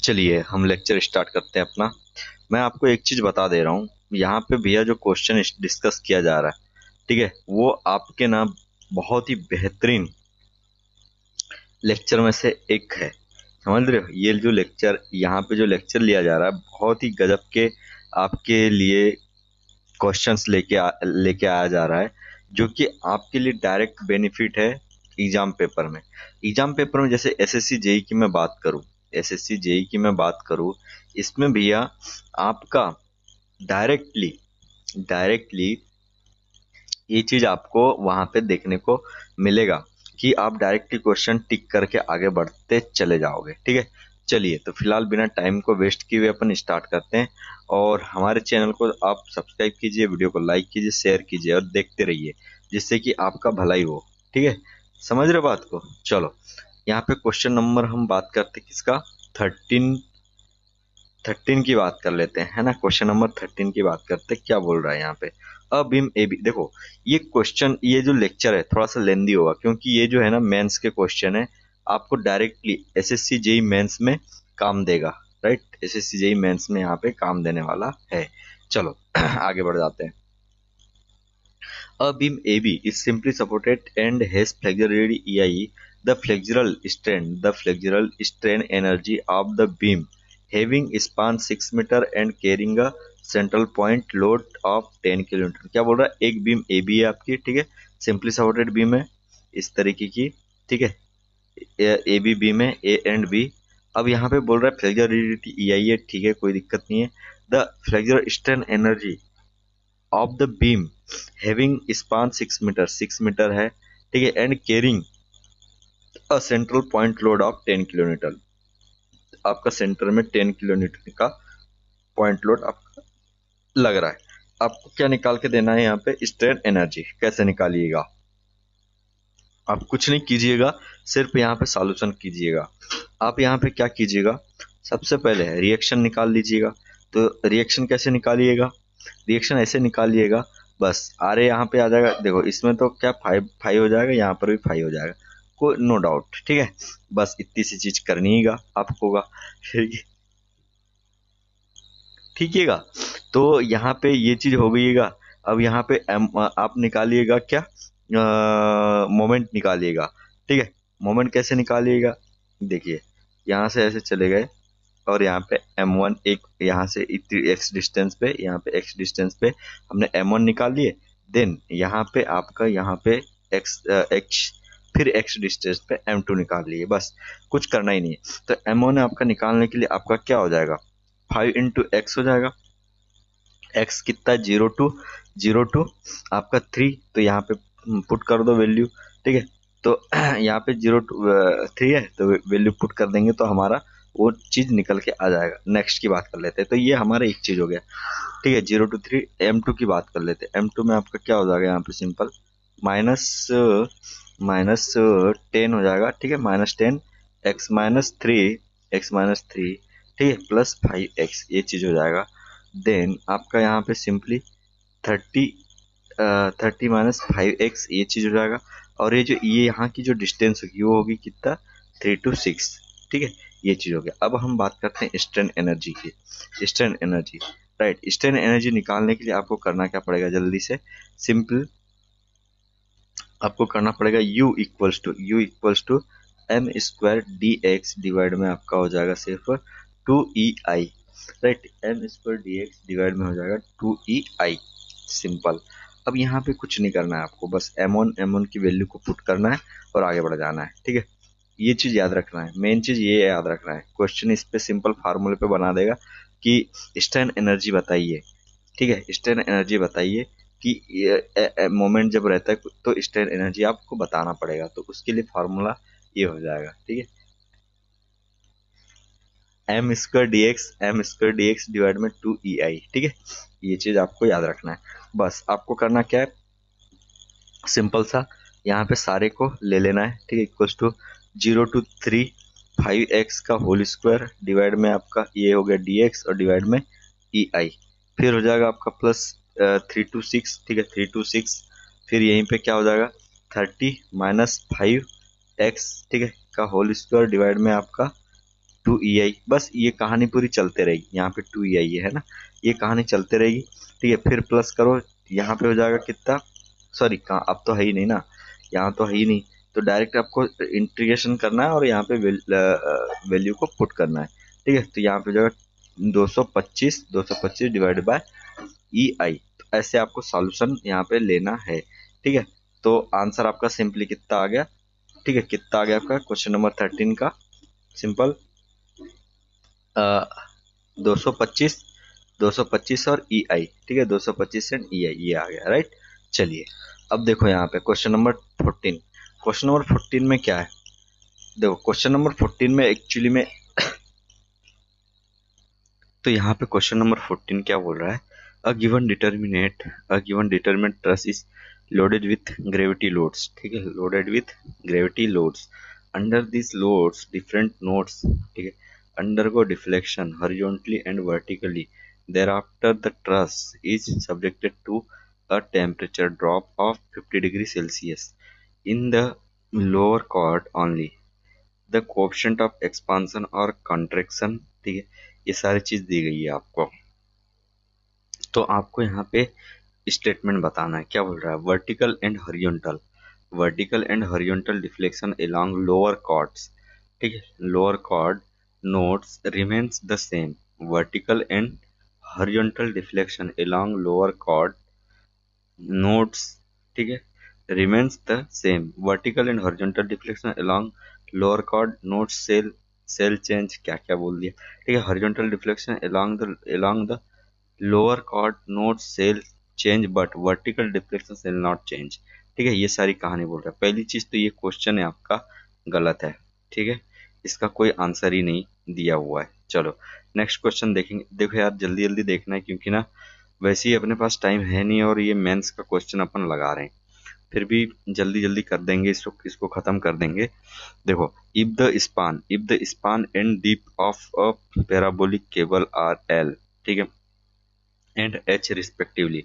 चलिए हम lecture start करते हैं अपना। मैं आपको एक चीज बता दे रहा हूँ, यहाँ पे भैया जो क्वेश्चन डिस्कस किया जा रहा है, ठीक है, वो आपके ना बहुत ही बेहतरीन लेक्चर में से एक है। समझ रहे हो, ये जो लेक्चर यहाँ पे जो लेक्चर लिया जा रहा है बहुत ही गजब के आपके लिए क्वेश्चंस लेके आया जा रहा है, जो कि आपके लिए डायरेक्ट बेनिफिट है एग्जाम पेपर में। एग्जाम पेपर में जैसे एसएससी जेई की मैं बात करूं, एसएससी जेई की मैं बात करूं, इसमें भैया आपका डायरेक्टली डायरेक्टली ये चीज आपको वहां पे देखने को मिलेगा कि आप डायरेक्टली क्वेश्चन टिक करके आगे बढ़ते चले जाओगे। ठीक है, चलिए तो फिलहाल बिना टाइम को वेस्ट किए हुए अपन स्टार्ट करते हैं। और हमारे चैनल को आप सब्सक्राइब कीजिए, वीडियो को लाइक कीजिए, शेयर कीजिए और देखते रहिए, जिससे कि आपका भलाई हो। ठीक है, समझ रहे बात को। चलो यहाँ पे क्वेश्चन नंबर हम बात करते किसका, 13 13 की बात कर लेते हैं, है ना। क्वेश्चन नंबर 13 की बात करते हैं, क्या बोल रहा है यहाँ पे। अ बीम ए बी, देखो ये क्वेश्चन, ये जो लेक्चर है थोड़ा सा लेंदी होगा, क्योंकि ये जो है ना मेंस के क्वेश्चन है, आपको डायरेक्टली एसएससी जेई मेंस में काम देगा। राइट, एसएससी जेई मेंस में यहाँ पे काम देने वाला है। चलो आगे बढ़ जाते हैं। A beam AB is simply supported and has flexural EI. The flexural strain energy of the beam having span 6 metre and carrying a central point load of 10 kilometre. क्या बोल रहा है, एक बीम ए बी है आपकी, ठीक है, simply supported beam है इस तरीके की, ठीक है, ए बी बीम है, ए एंड बी। अब यहाँ पे बोल रहा है फ्लेक्चुरलिटी ई आई है, ठीक है, कोई दिक्कत नहीं है। The flexural strain energy of the beam having span 6 metre है, ठीक है, and carrying a central point load of 10 kilometre. आपका सेंटर में 10 किलोमीटर का पॉइंट लोड आपका लग रहा है। आपको क्या निकाल के देना है यहाँ पे, स्ट्रेन एनर्जी। कैसे निकालिएगा, आप कुछ नहीं कीजिएगा, सिर्फ यहाँ पे सॉल्यूशन कीजिएगा। आप यहाँ पे क्या कीजिएगा, सबसे पहले रिएक्शन निकाल लीजिएगा। तो रिएक्शन कैसे निकालिएगा, रिएक्शन ऐसे निकालिएगा, बस आर ए यहाँ पे आ जाएगा। देखो इसमें तो क्या 5 हो जाएगा, यहाँ पर भी 5 हो जाएगा, कोई नो डाउट। ठीक है, बस इतनी सी चीज करनीगा आपको। ठीक है, तो यहाँ पे ये चीज हो गईगा। अब यहाँ पे आप निकालिएगा क्या, मोमेंट निकालिएगा। ठीक है, मोमेंट कैसे निकालिएगा, देखिए यहाँ से ऐसे चले गए और यहाँ पे m1 एक, यहाँ से इतनी x डिस्टेंस पे, यहाँ पे x डिस्टेंस पे हमने m1 निकाल लिए। देन यहाँ पे आपका यहाँ पे x फिर x डिस्टेंस पे m2 निकाल लिए, बस कुछ करना ही नहीं है। तो m1 आपका निकालने के लिए आपका क्या हो जाएगा, 5 इंटू एक्स हो जाएगा। x कितना, 0 टू आपका 3, तो यहाँ पे पुट कर दो वैल्यू। ठीक है, तो यहाँ पे 0 टू 3 है, तो वैल्यू पुट कर देंगे तो हमारा वो चीज निकल के आ जाएगा। नेक्स्ट की बात कर लेते हैं, तो ये हमारा एक चीज हो गया। ठीक है, 0 टू 3। M2 की बात कर लेते हैं। M2 में आपका क्या हो जाएगा, यहाँ पे सिंपल माइनस माइनस 10 हो जाएगा। ठीक है, -10 x-3 ठीक है, +5x, ये चीज हो जाएगा। देन आपका यहाँ पे सिंपली 30 -5x, ये चीज हो जाएगा। और ये जो ये यहाँ की जो डिस्टेंस होगी वो होगी कितना, 3 to 6। ठीक है, ये चीज हो गया। अब हम बात करते हैं स्ट्रेन एनर्जी की। Strain energy, right, strain energy निकालने के लिए आपको करना क्या पड़ेगा, जल्दी से सिंपल आपको करना पड़ेगा U equals to m² dx divide में आपका हो जाएगा सिर्फ 2EI। Right, m² dx divide में हो जाएगा 2EI, सिंपल। अब यहाँ पे कुछ नहीं करना है आपको, बस m1 की वैल्यू को पुट करना है और आगे बढ़ जाना है। ठीक है, ये चीज याद रखना है, मेन चीज ये याद रखना है। क्वेश्चन इस पे सिंपल फार्मूले पे बना देगा कि स्ट्रेन एनर्जी बताइए। ठीक है, स्ट्रेन एनर्जी बताइए कि मोमेंट जब रहता है तो स्ट्रेन एनर्जी आपको बताना पड़ेगा, तो उसके लिए फार्मूला ये हो जाएगा। ठीक है, m² dx डिवाइड में 2EI। ठीक है, ये चीज आपको याद रखना है। बस आपको करना क्या है, सिंपल सा यहाँ पे सारे को ले लेना है। ठीक है, इक्वल्स टू 0 to 3 5x का होल स्क्वायर डिवाइड में आपका ये हो गया dx और डिवाइड में EI। फिर हो जाएगा आपका प्लस 3 to 6। ठीक है, 3 to 6, फिर यहीं पे क्या हो जाएगा 30 -5x, ठीक है, का होल स्क्वायर डिवाइड में आपका 2EI, बस ये कहानी पूरी चलते रहेगी। यहाँ पे 2EI है ना, ये कहानी चलते रहेगी। ठीक है, फिर प्लस करो, यहाँ पे हो जाएगा कितना, सॉरी कहाँ, अब तो है ही नहीं ना, यहाँ तो है ही नहीं, तो डायरेक्ट आपको इंटीग्रेशन करना है और यहाँ पे वैल्यू को पुट करना है। ठीक है, तो यहाँ पे जो है 225 डिवाइड बाय EI, तो ऐसे आपको सॉल्यूशन यहाँ पे लेना है। ठीक है, तो आंसर आपका सिंपली कितना आ गया, ठीक है, कितना आ गया आपका क्वेश्चन नंबर 13 का, सिंपल 225, 225 और EI, ठीक है, 225 एंड EI, ये आ गया राइट। चलिए अब देखो यहाँ पे क्वेश्चन नंबर 14, क्वेश्चन नंबर 14 में क्या है, देखो क्वेश्चन नंबर 14 में एक्चुअली में तो यहाँ पे क्वेश्चन नंबर 14 क्या बोल रहा है, a given determinate truss is loaded with gravity loads, ठीक है, loaded with gravity loads, under this loads different nodes, ठीक है, undergo deflection horizontally and vertically, thereafter the truss is subjected to a temperature drop of 50 degrees Celsius in the lower chord only, the coefficient of expansion और contraction, ठीक है, ये सारी चीज दी गई है आपको। तो आपको यहाँ पे स्टेटमेंट बताना है, क्या बोल रहा है, vertical and horizontal deflection along lower chords, ठीक है, lower chord nodes remains the same, vertical and horizontal deflection along lower chord nodes, ठीक है, remains the same, vertical and horizontal deflection along lower chord nodes cell change, क्या क्या बोल दिया, ठीक है, horizontal deflection along the lower chord nodes cell change but vertical deflection shall not change, ठीक है, ये सारी कहानी बोल रहा है। पहली चीज तो ये क्वेश्चन है आपका गलत है, ठीक है, इसका कोई आंसर ही नहीं दिया हुआ है। चलो नेक्स्ट क्वेश्चन देखेंगे। देखो यार जल्दी जल्दी देखना है क्योंकि ना वैसे ही अपने पास टाइम है नहीं और ये मेंस का क्वेश्चन अपन लगा रहे हैं, फिर भी जल्दी जल्दी कर देंगे, इसको खत्म कर देंगे। देखो, if the span and deep of a parabolic cable R L, ठीक है, एंड एच रिस्पेक्टिवली।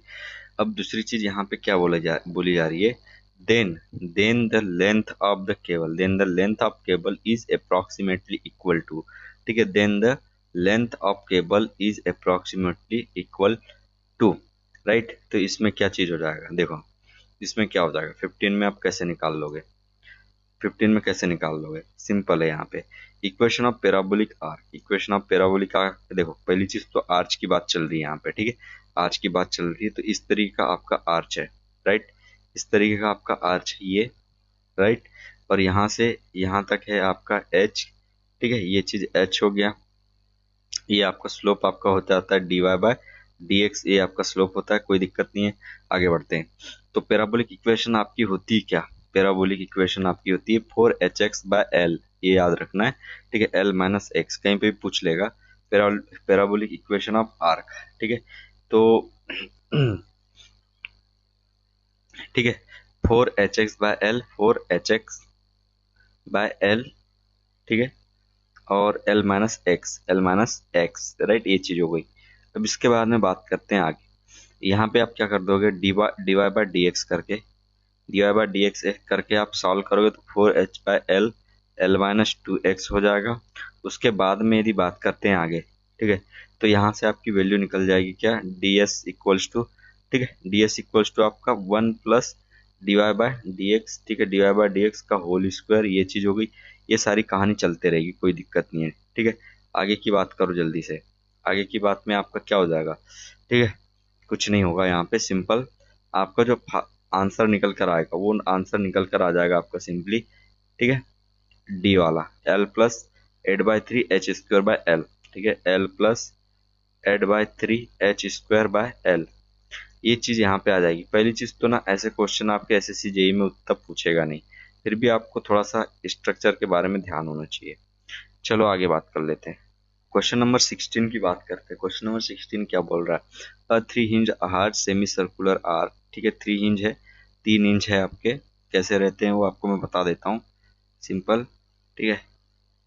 अब दूसरी चीज यहाँ पे क्या बोली जा रही है, then the length of cable is approximately equal to, ठीक है, then the length of cable is approximately equal to, right. तो इसमें क्या चीज हो जाएगा, देखो इसमें क्या हो जाएगा, 15 में आप कैसे निकाल लोगे, 15 में कैसे निकाल लोगे, सिंपल है यहाँ पे, equation of parabolic arc, equation of parabolic arc, देखो पहली चीज तो आर्च की बात चल रही है यहाँ पे, ठीक है, आर्च की बात चल रही है, तो इस तरीके का आपका आर्च है, राइट, इस तरीके का आपका आर्च है ये, राइट, और यहाँ से यहाँ तक है आपका एच, ठीक है, ये चीज एच हो गया, ये आपका स्लोप आपका हो जाता है dy/dx, ये आपका स्लोप होता है, कोई दिक्कत नहीं है। आगे बढ़ते हैं, तो पैराबोलिक इक्वेशन आपकी होती है क्या, पैराबोलिक इक्वेशन आपकी होती है 4hx/l, ये याद रखना है, ठीक है, l माइनस एक्स, कहीं पे भी पूछ लेगा, पैराबोलिक इक्वेशन ऑफ आर्क, ठीक है, तो ठीक है, 4hx/l, 4hx/l, ठीक है, और एल माइनस एक्स, राइट, ये चीज हो गई। अब इसके बाद में बात करते हैं आगे, यहाँ पे आप क्या कर दोगे, डीवाई बाई डी एक्स करके, डीवाई बाई डी एक्स करके आप सॉल्व करोगे तो 4h/l, एल माइनस 2x हो जाएगा। उसके बाद में यदि बात करते हैं आगे, ठीक है, तो यहाँ से आपकी वैल्यू निकल जाएगी क्या, ds इक्वल्स टू, ठीक है, ds इक्वल्स टू आपका 1 plus D Y by D X, ठीक है, डीवाई बाई डी एक्स का होल स्क्वायर, ये चीज हो गई। ये सारी कहानी चलते रहेगी, कोई दिक्कत नहीं है, ठीक है। आगे की बात करो जल्दी से, आगे की बात में आपका क्या हो जाएगा, ठीक है, कुछ नहीं होगा यहाँ पे, सिंपल आपका जो आंसर निकल कर आएगा वो आंसर निकल कर आ जाएगा आपका सिंपली, ठीक है, डी वाला L plus 8/3h² by L, ठीक है, L plus 8/3h² by L, ये चीज यहाँ पे आ जाएगी। पहली चीज तो ना ऐसे क्वेश्चन आपके एसएससी जेई में उतना पूछेगा नहीं, फिर भी आपको थोड़ा सा स्ट्रक्चर के बारे में ध्यान होना चाहिए। चलो आगे बात कर लेते हैं, क्वेश्चन नंबर 16 की बात करते हैं। क्वेश्चन नंबर 16 क्या बोल रहा है, अ 3 hinge hard semi circular arc, ठीक है, 3 हिंज है, 3 इंच है आपके, कैसे रहते हैं वो आपको मैं बता देता हूँ, सिंपल, ठीक है,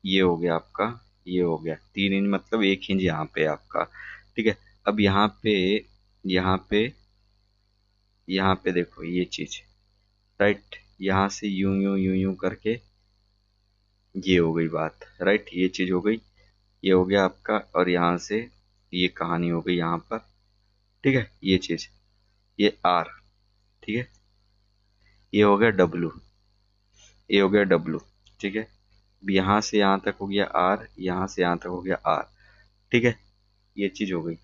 ये हो गया आपका, ये हो गया 3 इंच, मतलब 1 इंच यहाँ पे आपका, ठीक है। अब यहाँ पे यहाँ पे देखो ये चीज, राइट, यहाँ से यूं यूं यूं यूं करके ये हो गई बात, राइट, ये चीज हो गई। ये हो गया आपका, और यहाँ से ये कहानी हो गई यहाँ पर, ठीक है। ये चीज, ये आर, ठीक है। ये हो गया डब्लू, ये हो गया डब्लू, ठीक है। अब यहाँ से यहाँ तक हो गया आर, यहाँ से यहाँ तक हो गया आर, ठीक है। ये चीज हो गई।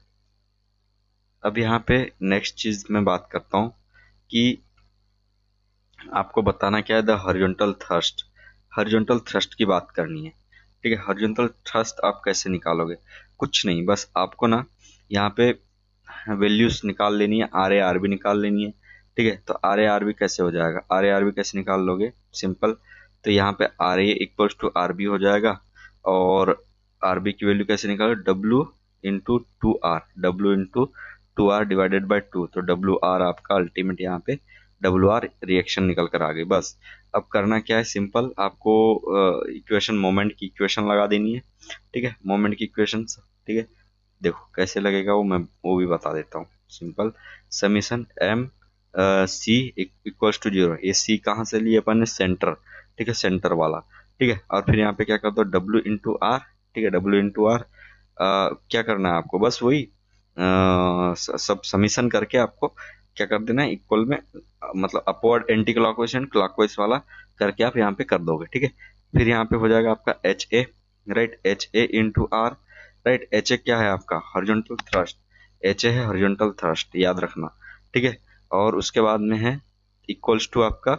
अब यहाँ पे नेक्स्ट चीज मैं बात करता हूँ कि आपको बताना क्या है, the horizontal thrust. Horizontal thrust की बात करनी है, ठीक है। हॉरिजॉन्टल थ्रस्ट आप कैसे निकालोगे? कुछ नहीं, बस आपको ना यहाँ पे वैल्यूज निकाल लेनी है, आर ए आर बी निकाल लेनी है, ठीक है। तो आर ए आर बी कैसे हो जाएगा? आर ए आर बी कैसे निकाल लोगे? सिंपल। तो यहाँ पे R A equals to R B हो जाएगा, और आर बी की वैल्यू कैसे निकालो? W into two R, W into two R divided by two. तो डब्ल्यू आर आपका अल्टीमेट यहाँ पे डब्ल्यू आर रिएक्शन निकल कर आ गई, बस। अब करना क्या है? सिंपल, आपको इक्वेशन, मोमेंट की इक्वेशन लगा देनी है, ठीक है। मोमेंट की इक्वेशन, ठीक है। देखो कैसे लगेगा वो भी बता देता हूँ। Simple, summation M C equals to zero. ये सी कहाँ से लिए अपन ने? सेंटर, ठीक है, सेंटर वाला, ठीक है। और फिर यहाँ पे क्या कर दो? डब्ल्यू इंटू आर, ठीक है, डब्ल्यू इंटू आर। क्या करना है आपको? बस वही सब समीशन करके आपको क्या कर देना है? इक्वल में मतलब upward anti clockwise and clockwise वाला करके आप यहाँ पे कर दोगे, ठीक है। फिर यहाँ पे हो जाएगा आपका H A, right, H A into R, right. H A क्या है आपका? Horizontal thrust. एच ए है हॉरिजॉन्टल थ्रस्ट, याद रखना, ठीक है। और उसके बाद में है इक्वल्स टू आपका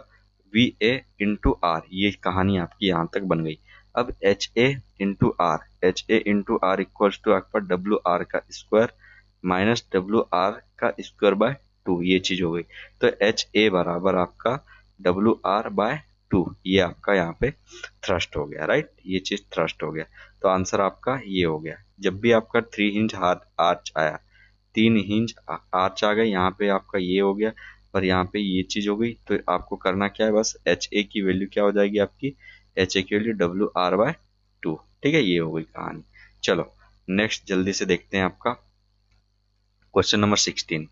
वी ए इंटू आर। ये कहानी आपकी यहाँ तक बन गई। अब H A into R, H A into R equals to आपका डब्ल्यू आर का स्क्वायर माइनस डब्ल्यू आर का स्क्वायर बाय टू। ये चीज हो गई। तो एच ए बराबर आपका डब्ल्यू आर बाय टू। ये आपका यहाँ पे थ्रस्ट हो गया, राइट। ये चीज थ्रस्ट हो गया। तो आंसर आपका ये हो गया। जब भी आपका थ्री हिंज आर्च आया, तीन हिंज आर्च आ गए, यहाँ पे आपका ये हो गया, और यहाँ पे ये चीज हो गई। तो आपको करना क्या है? बस एच ए की वैल्यू क्या हो जाएगी आपकी? एच ए की value W R by two, ठीक है। ये हो गई कहानी। चलो नेक्स्ट जल्दी से देखते हैं आपका क्वेश्चन नंबर 16।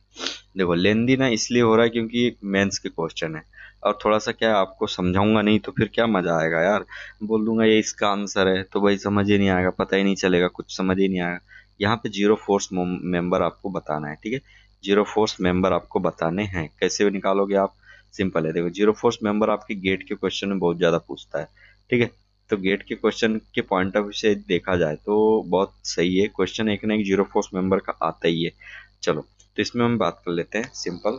देखो लेंदी ना इसलिए हो रहा है क्योंकि मेंस के क्वेश्चन है, और थोड़ा सा क्या है, आपको समझाऊंगा नहीं तो फिर क्या मजा आएगा यार। बोल दूंगा ये इसका आंसर है तो भाई समझ ही नहीं आएगा, पता ही नहीं चलेगा, कुछ समझ ही नहीं आएगा। यहाँ पे जीरो फोर्स मेंबर आपको बताना है, ठीक है। जीरो फोर्स मेंबर आपको बताने हैं। कैसे निकालोगे आप? सिंपल है, देखो जीरो फोर्स मेंबर आपके गेट के क्वेश्चन में बहुत ज्यादा पूछता है, ठीक है। तो गेट के क्वेश्चन के पॉइंट ऑफ व्यू से देखा जाए तो बहुत सही है क्वेश्चन, एक ना एक जीरो फोर्स मेंबर का आता ही है। चलो तो इसमें हम बात कर लेते हैं। सिंपल,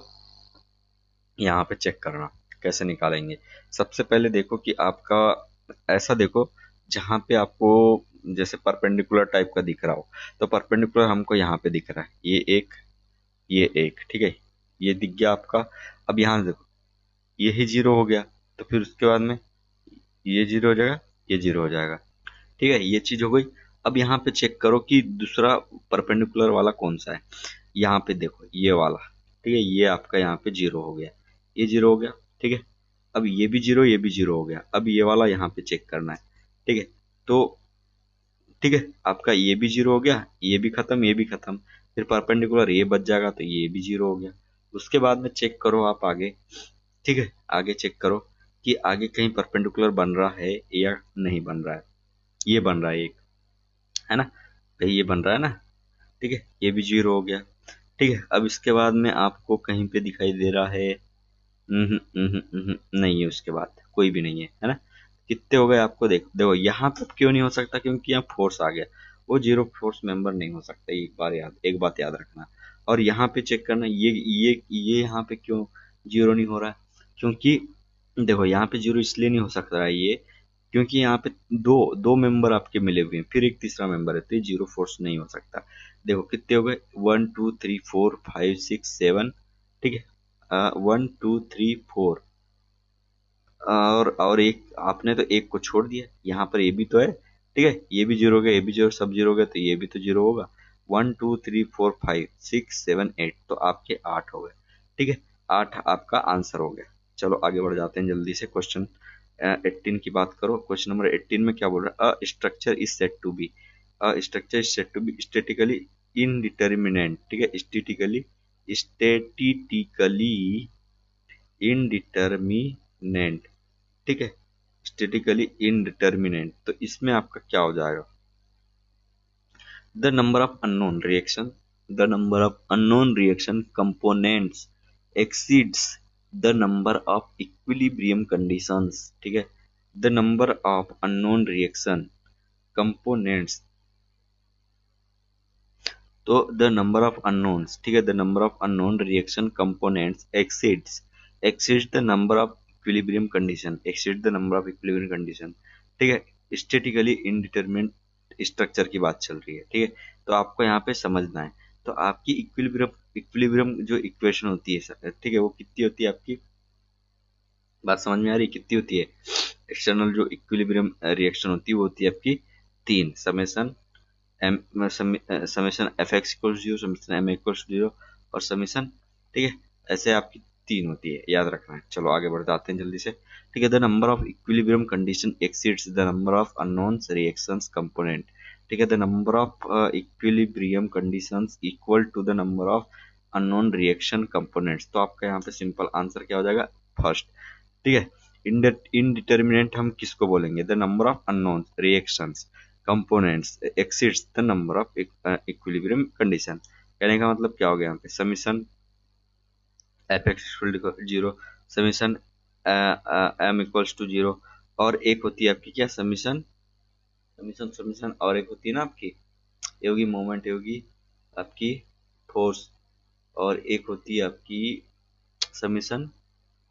यहाँ पे चेक करना कैसे निकालेंगे। सबसे पहले देखो कि आपका ऐसा देखो जहाँ पे आपको जैसे परपेंडिकुलर टाइप का दिख रहा हो, तो परपेंडिकुलर हमको यहाँ पे दिख रहा है, ये एक, ठीक है, ये दिख गया आपका। अब यहाँ देखो ये ही जीरो हो गया, तो फिर उसके बाद में ये जीरो हो जाएगा, ये जीरो हो जाएगा, ठीक है। ये चीज हो गई। अब यहाँ पे चेक करो कि दूसरा परपेंडिकुलर वाला कौन सा है। यहाँ पे देखो ये वाला, ठीक है, ये आपका यहाँ पे जीरो हो गया, ये जीरो हो गया, ठीक है। अब ये भी जीरो, ये भी जीरो हो गया। अब ये वाला यहाँ पे चेक करना है, ठीक है। तो ठीक है, आपका ये भी जीरो हो गया, ये भी खत्म, ये भी खत्म। फिर परपेंडिकुलर ये बच जाएगा, तो ये भी जीरो हो गया। उसके बाद में चेक करो आप आगे, ठीक है, आगे चेक करो कि आगे कहीं परपेंडिकुलर बन रहा है या नहीं बन रहा है। ये बन रहा है एक, है ना भाई, ये बन रहा है ना, ठीक है। ये भी जीरो हो गया, ठीक है। अब इसके बाद में आपको कहीं पे दिखाई दे रहा है? नहीं है, उसके बाद कोई भी नहीं है ना। कितने हो गए आपको? देखो यहाँ पे क्यों नहीं हो सकता? क्योंकि यहाँ फोर्स आ गया, वो जीरो फोर्स मेंबर नहीं हो सकता। एक बात याद रखना। और यहाँ पे चेक करना, ये यहाँ पे क्यों जीरो नहीं हो रहा है? क्योंकि देखो यहाँ पे जीरो इसलिए नहीं हो सकता है ये, क्योंकि यहाँ पे दो दो मेंबर आपके मिले हुए हैं, फिर एक तीसरा मेंबर है, तो ये जीरो फोर्स नहीं हो सकता। देखो कितने हो गए? 1 2 3 4 5 6 7, ठीक है। 1 2 3 4, और एक आपने तो एक को छोड़ दिया, यहाँ पर ये भी तो है, ठीक है। ये भी जीरो हो गया, ये भी जीरो, सब जीरो हो गया, तो ये भी तो जीरो होगा। 1 2 3 4 5 6 7 8, तो आपके 8 हो गए, ठीक है। 8 आपका आंसर हो गया। चलो आगे बढ़ जाते हैं जल्दी से। क्वेश्चन 18 की बात करो। क्वेश्चन नंबर 18 में क्या बोल रहा है? A structure is said to be, a structure is said to be statically indeterminate, ठीक है, स्टेटिकली इनडिटर्मिनेंट, ठीक है, स्टेटिकली इनडिटर्मिनेंट। तो इसमें आपका क्या हो जाएगा? The number of unknown reaction, the number of unknown reaction components exceeds the number of equilibrium conditions. ठीक है, the number of unknown reaction components, तो द नंबर ऑफ अननोन्स, ठीक है, the number of unknown reaction components exceeds the number of equilibrium condition, exceed the number of equilibrium condition. ठीक है, statically indeterminate structure की बात चल रही है। ठीक है, तो आपको यहाँ पे समझना है। तो आपकी इक्विलिब्रियम इक्विलिब्रियम जो इक्वेशन होती है, ठीक है, वो कितनी होती है आपकी, बात समझ में आ रही है कितनी होती है? एक्सटर्नल जो इक्विलिब्रियम रिएक्शन होती है वो होती है आपकी 3, summation M, summation F X equal 0, summation M equal 0 और समेशन, ठीक है, ऐसे आपकी 3 होती है, याद रखना है। चलो आगे बढ़ जाते हैं जल्दी से। ठीक है, the number of equilibrium condition exceeds the number of unknowns reactions component. ठीक है, the number of equilibrium conditions equal to the number of unknown reaction components. तो आपका यहाँ पे सिंपल आंसर क्या हो जाएगा? फर्स्ट। ठीक है, इनडिटर्मिनेंट हम किसको बोलेंगे? The number of unknown reactions components exceeds the number of equilibrium condition. कहने का मतलब क्या हो गया यहाँ पे? Summation F X zero, summation M equals to 0, और एक होती है आपकी क्या? समीशन समीशन समीशन और एक होती है ना आपकी, ये होगी मोमेंट, ये होगी आपकी फोर्स, और एक होती है आपकी समीशन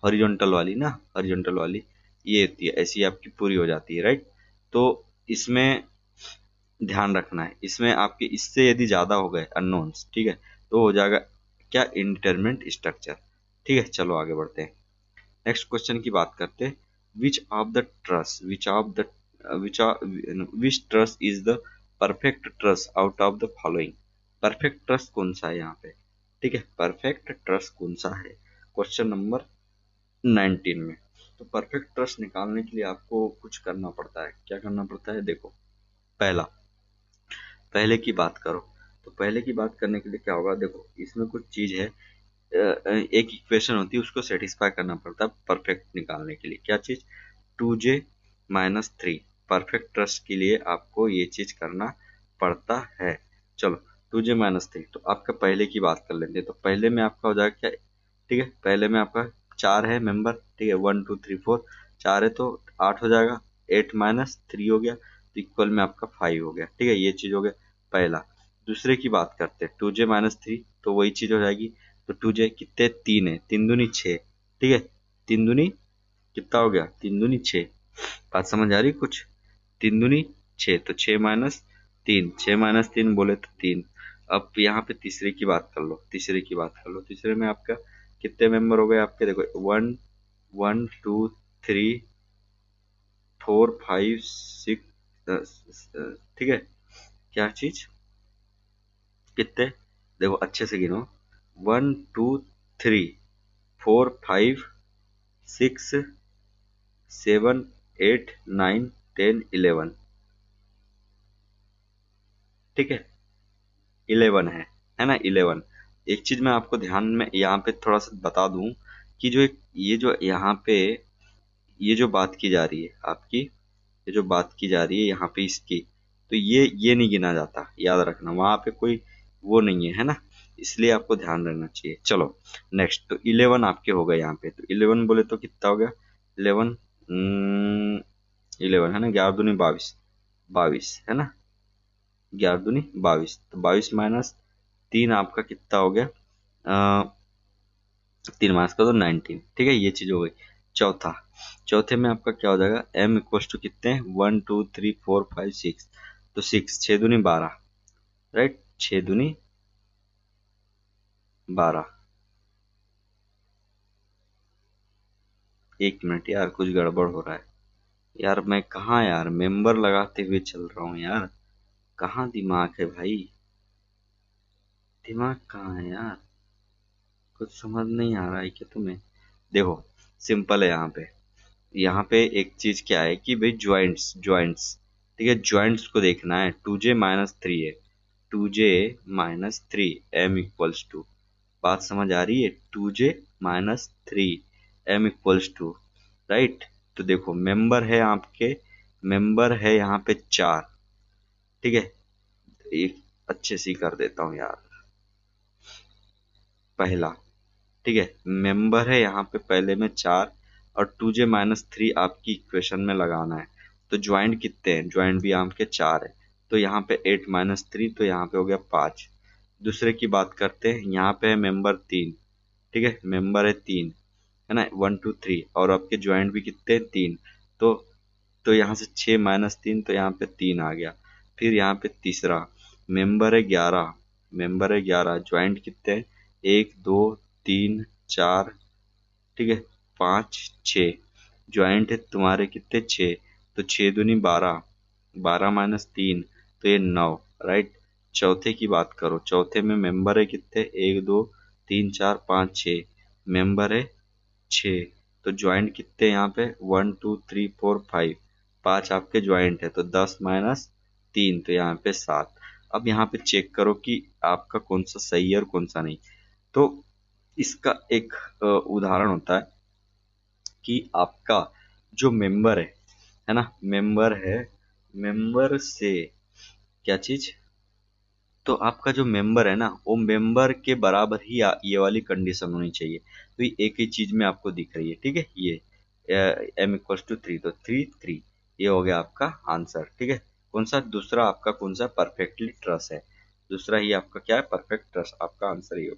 हॉरिजॉन्टल वाली ना, हॉरिजॉन्टल वाली ये होती है, ऐसी आपकी पूरी हो जाती है, राइट। तो इसमें ध्यान रखना है, इसमें आपके इससे यदि ज्यादा हो गए अननोन्स, ठीक है, तो हो जाएगा क्या? Indeterminate structure. ठीक है, चलो आगे बढ़ते हैं, नेक्स्ट क्वेश्चन की बात करते हैं। Which of the truss which of the which truss is the perfect truss out of the following. Perfect truss कौन सा है यहाँ पे? ठीक है, परफेक्ट ट्रस कौन सा है, क्वेश्चन नंबर 19 में। तो परफेक्ट ट्रस्ट निकालने के लिए आपको कुछ करना पड़ता है। क्या करना पड़ता है? देखो, पहला, पहले की बात करो, तो पहले की बात करने के लिए क्या होगा? देखो, इसमें कुछ चीज है, एक इक्वेशन होती है, उसको सेटिस्फाई करना पड़ता है परफेक्ट निकालने के लिए। क्या चीज? 2j-3। परफेक्ट ट्रस्ट के लिए आपको ये चीज करना पड़ता है। चलो, 2j-3, तो आपका पहले की बात कर लेते हैं। तो पहले में आपका हो जाएगा क्या? ठीक है, पहले में आपका 4 है मेंबर, ठीक है, 1 2 3 4, 4 है तो 8 हो जाएगा, 8-3 हो गया, तो इक्वल में आपका 5 हो गया। ठीक है, ये चीज हो गया पहला। दूसरे की बात करते हैं, 2j-3, तो वही चीज हो जाएगी। तो 2j कितने? 3 है, 3 दूनी 6, ठीक है, 3 दूनी कितना हो गया? 3 दूनी 6। बात समझ आ रही कुछ? 3 दूनी 6, तो 6-3, 6-3 बोले तो 3। अब यहाँ पे तीसरे की बात कर लो, तीसरे की बात कर लो। तीसरे में आपका कितने मेंबर हो गए आपके? देखो, 1 1 2 3 4 5 6, ठीक है, क्या चीज? कितने? देखो अच्छे से गिनो, 1 2 3 4 5 6 7 8 9 10 11, ठीक है, 11 है ना, 11। एक चीज मैं आपको ध्यान में यहाँ पे थोड़ा सा बता दूं कि जो एक ये जो यहाँ पे ये जो बात की जा रही है आपकी, ये जो बात की जा रही है यहाँ पे इसकी, तो ये नहीं गिना जाता, याद रखना, वहां पे कोई वो नहीं है ना, इसलिए आपको ध्यान रखना चाहिए। चलो नेक्स्ट, तो 11 आपके हो गए यहाँ पे। तो 11 बोले तो कितना हो गया? 11 11 है ना, 11 दूनी 22, 22 है ना, 11 दूनी 22, तो 22-3 आपका कितना हो गया? 3 मार्क्स का तो 19, ठीक है, ये चीज हो गई। चौथा, चौथे में आपका क्या हो जाएगा? m इक्वल्स टू कितने? 1 2 3 4 5 6, तो 6, 6 दूनी 12, राइट, 6 दूनी 12। एक मिनट यार, कुछ गड़बड़ हो रहा है यार, मैं कहाँ यार मेंबर लगाते हुए चल रहा हूँ यार, कहाँ दिमाग है भाई, दिमाग कहाँ है यार, कुछ समझ नहीं आ रहा है क्या तुम्हें? देखो, सिंपल है यहाँ पे, यहाँ पे एक चीज क्या है कि भाई ज्वाइंट्स, ज्वाइंट्स, ठीक है, ज्वाइंट्स को देखना है। 2j-3 है, 2j-3 m इक्वल्स टू, बात समझ आ रही है? 2j-3 m equals to, right. तो देखो, मेंबर है आपके, मेंबर है यहाँ पे 4, ठीक है, एक अच्छे से ही कर देता हूँ यार। पहला, ठीक है, मेंबर है यहाँ पे पहले में 4 और 2j-3 आपकी इक्वेशन में लगाना है। तो ज्वाइंट कितने हैं, ज्वाइंट भी यहाँ के 4 है, तो यहाँ पे 8-3, तो यहाँ पे हो गया 5। दूसरे की बात करते हैं, यहाँ पे है मेंबर 3, ठीक है, मेंबर है 3, है ना, 1 2 3, और आपके ज्वाइंट भी कितने हैं, 3। तो यहाँ से 6-3, तो यहाँ पे 3 आ गया। फिर यहाँ पे तीसरा मेंबर है 11, मेंबर है 11, ज्वाइंट कितने हैं, 1 2 3 4, ठीक है, 5 6, ज्वाइंट है तुम्हारे कितने, 6, तो 6 दूनी 12, 12-3, तो ये 9, राइट। चौथे की बात करो, चौथे में मेंबर है कितने, 1 2 3 4 5 6, मेंबर है 6, तो ज्वाइंट कितने यहाँ पे, 1 2 3 4 5, 5 आपके ज्वाइंट है, तो 10-3, तो यहाँ पे 7। अब यहाँ पे चेक करो कि आपका कौन सा सही है और कौन सा नहीं। तो इसका एक उदाहरण होता है कि आपका जो मेंबर है ना, मेंबर है, मेंबर से क्या चीज, तो आपका जो मेंबर है ना, वो मेंबर के बराबर ही ये वाली कंडीशन होनी चाहिए। तो ये एक ही चीज में आपको दिख रही है, ठीक है, ये m = 3, तो 3 3, ये हो गया आपका आंसर, ठीक है। कौन सा, दूसरा आपका कौन सा, परफेक्टली ट्रस्ट है, दूसरा ही आपका क्या है, परफेक्ट ट्रस्ट, आपका आंसर ही हो।